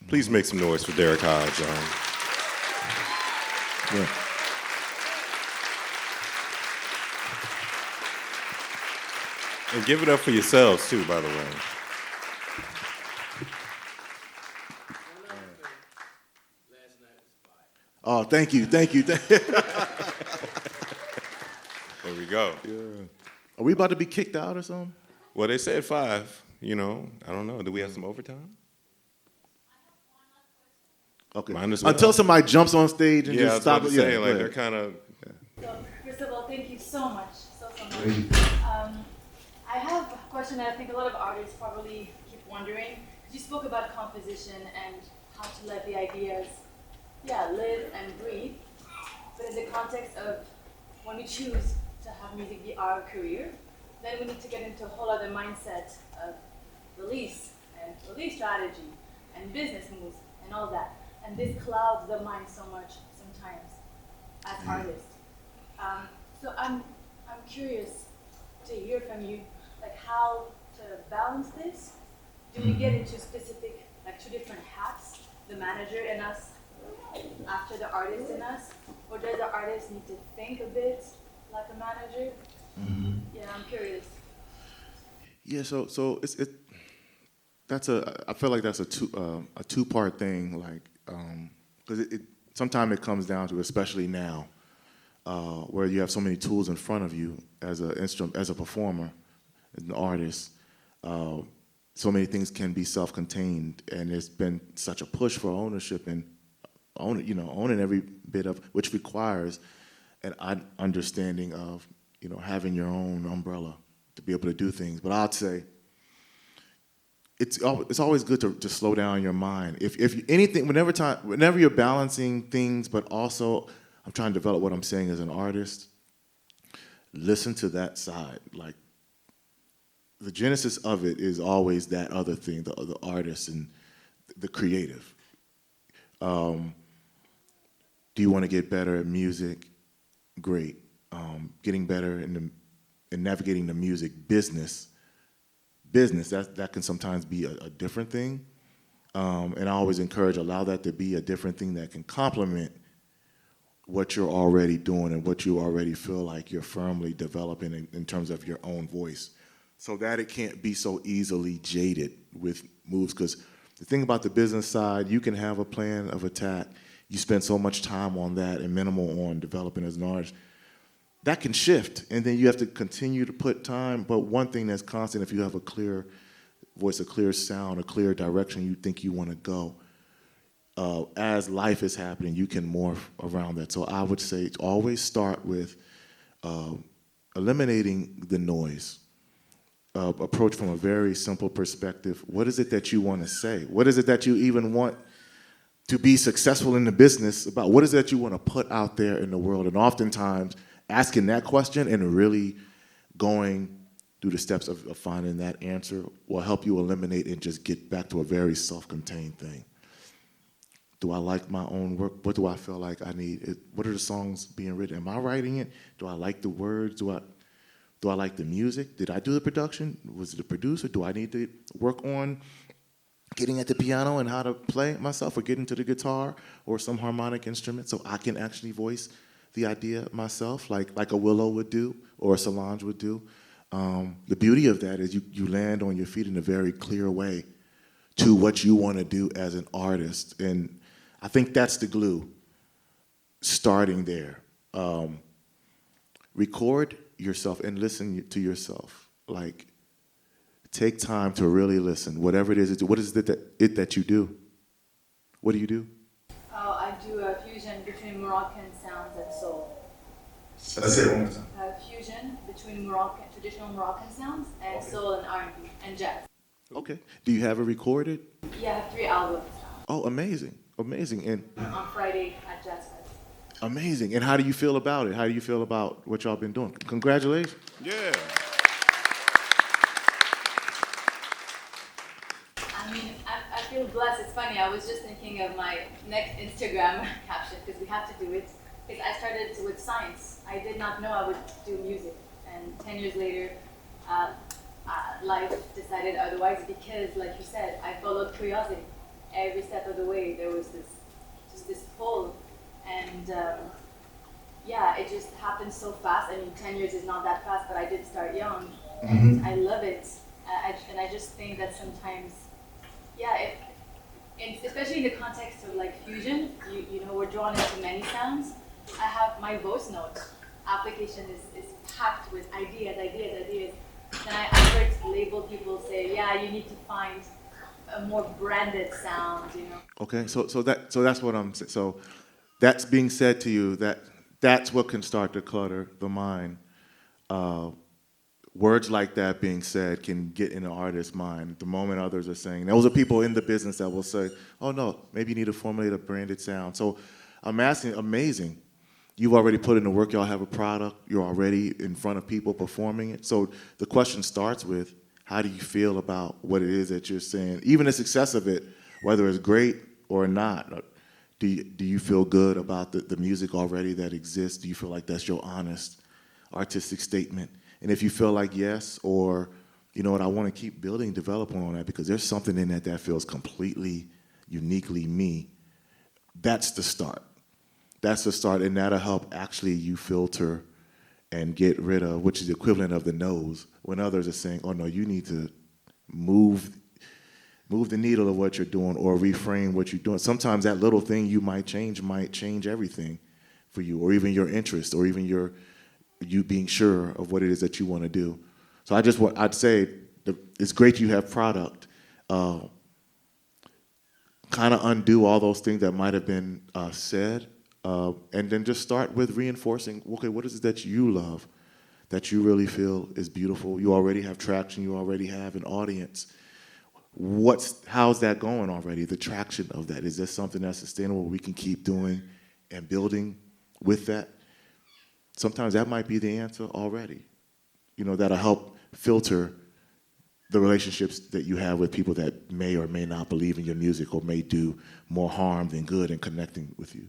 A: Please make some noise for Derrick Hodge.
B: Yeah.
A: And give it up for yourselves too, by the way.
B: Oh, thank you.
A: There we go.
B: Yeah. Are we about to be kicked out or something?
A: Well, they said 5. You know, I don't know. Do we have some overtime?
B: Okay.
A: Mine as well.
B: Until somebody jumps on stage and
A: Yeah, I
B: just
A: was
B: stop
A: about
B: it.
A: to say,
B: Yeah,
A: like,
B: go
A: they're
B: ahead.
A: kind of.
G: So, first of all, thank you so much, so much. I have a question that I think a lot of artists probably keep wondering. You spoke about composition and how to let the ideas, live and breathe. But in the context of when we choose to have music be our career, then we need to get into a whole other mindset of release and release strategy and business moves and all that. And this clouds the mind so much sometimes as artists. So I'm curious to hear from you, like how to balance this. Do we get into specific, like 2 different hats, the manager in us after the artist in us? Or does the artist need to think a bit like a manager? Yeah, I'm curious.
B: Yeah, so I feel like that's a two-part thing, like, because sometimes it comes down to, especially now, where you have so many tools in front of you as a performer, as an artist. So many things can be self-contained, and there's been such a push for ownership and owning every bit of, which requires an understanding of, having your own umbrella to be able to do things. But I'd say it's always good to slow down your mind. Whenever you're balancing things, but also I'm trying to develop what I'm saying as an artist, listen to that side. Like, the genesis of it is always that other thing, the artist and the creative. Do you want to get better at music? Great. Getting better in navigating the music business, that can sometimes be a different thing. And I always allow that to be a different thing that can complement what you're already doing and what you already feel like you're firmly developing in terms of your own voice, so that it can't be so easily jaded with moves. Because the thing about the business side, you can have a plan of attack. You spend so much time on that and minimal on developing as an artist. That can shift, and then you have to continue to put time. But one thing that's constant, if you have a clear voice, a clear sound, a clear direction you think you want to go, as life is happening, you can morph around that. So I would say always start with eliminating the noise. Approach from a very simple perspective. What is it that you want to say? What is it that you even want to be successful in the business about? What is it that you want to put out there in the world? And oftentimes, asking that question and really going through the steps of finding that answer will help you eliminate and just get back to a very self-contained thing. Do I like my own work? What do I feel like I need? What are the songs being written? Am I writing it? Do I like the words? Do I like the music? Did I do the production? Was it a producer? Do I need to work on getting at the piano and how to play it myself, or getting to the guitar or some harmonic instrument so I can actually voice the idea myself, like a Willow would do or a Solange would do? The beauty of that is you land on your feet in a very clear way to what you want to do as an artist. And I think that's the glue, starting there. Record yourself and listen to yourself. Like, take time to really listen, whatever it is. What is it that you do? What do you do?
G: Oh, I do a fusion between Moroccan sounds and soul.
B: Let's say it one more time.
G: Fusion between traditional Moroccan sounds and soul and R&B and jazz.
B: Okay. Do you have it recorded?
G: Yeah, I have 3 albums
B: Oh, amazing. And
G: on Friday at Jazz Fest.
B: amazing. And how do you feel about it? How do you feel about what y'all been doing? Congratulations.
A: Yeah.
G: I mean, I feel blessed. It's funny, I was just thinking of my next Instagram caption, because we have to do it. Because I started with science. I did not know I would do music. And 10 years later, life decided otherwise, because, like you said, I followed curiosity. Every step of the way, there was this pull. And yeah, it just happened so fast. I mean, 10 years is not that fast, but I did start young. And I love it. And I just think that sometimes, yeah, especially in the context of like fusion, you know, we're drawn into many sounds. I have my voice note application is packed with ideas. Then I heard label people say, yeah, you need to find a more branded sound, you know.
B: Okay, so that's what I'm saying. So that's being said to you, that's what can start to clutter the mind. Words like that being said can get in an artist's mind. The moment others are saying, those are people in the business that will say, oh no, maybe you need to formulate a branded sound. So I'm asking, amazing. You've already put in the work, y'all have a product, you're already in front of people performing it. So the question starts with, how do you feel about what it is that you're saying? Even the success of it, whether it's great or not, do you feel good about the music already that exists? Do you feel like that's your honest artistic statement? And if you feel like yes, or you know what, I want to keep building, developing on that because there's something in that feels completely, uniquely me, that's the start. That's the start, and that'll help actually you filter and get rid of, which is the equivalent of the no's, when others are saying, oh no, you need to move the needle of what you're doing or reframe what you're doing. Sometimes that little thing you might change everything for you, or even your interest, or even you being sure of what it is that you want to do. So I'd say it's great you have product. Kind of undo all those things that might have been said, and then just start with reinforcing, okay, what is it that you love, that you really feel is beautiful? You already have traction, you already have an audience. how's that going already? The traction of that, is this something that's sustainable we can keep doing and building with that? Sometimes that might be the answer already. You know, that'll help filter the relationships that you have with people that may or may not believe in your music or may do more harm than good in connecting with you.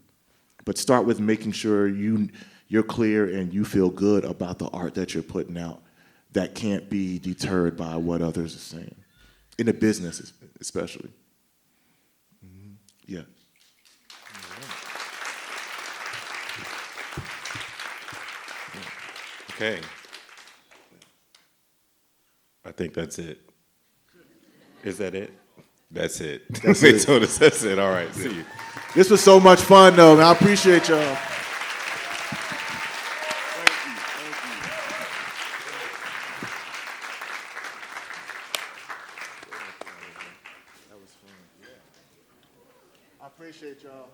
B: But start with making sure you're clear and you feel good about the art that you're putting out that can't be deterred by what others are saying, in the business especially. Mm-hmm. Yeah.
A: Okay. I think that's it. Is that it? That's it.
B: That's
A: They
B: it.
A: told us that's it. All right, see you.
B: This was so much fun, though, man. I appreciate y'all. I appreciate y'all.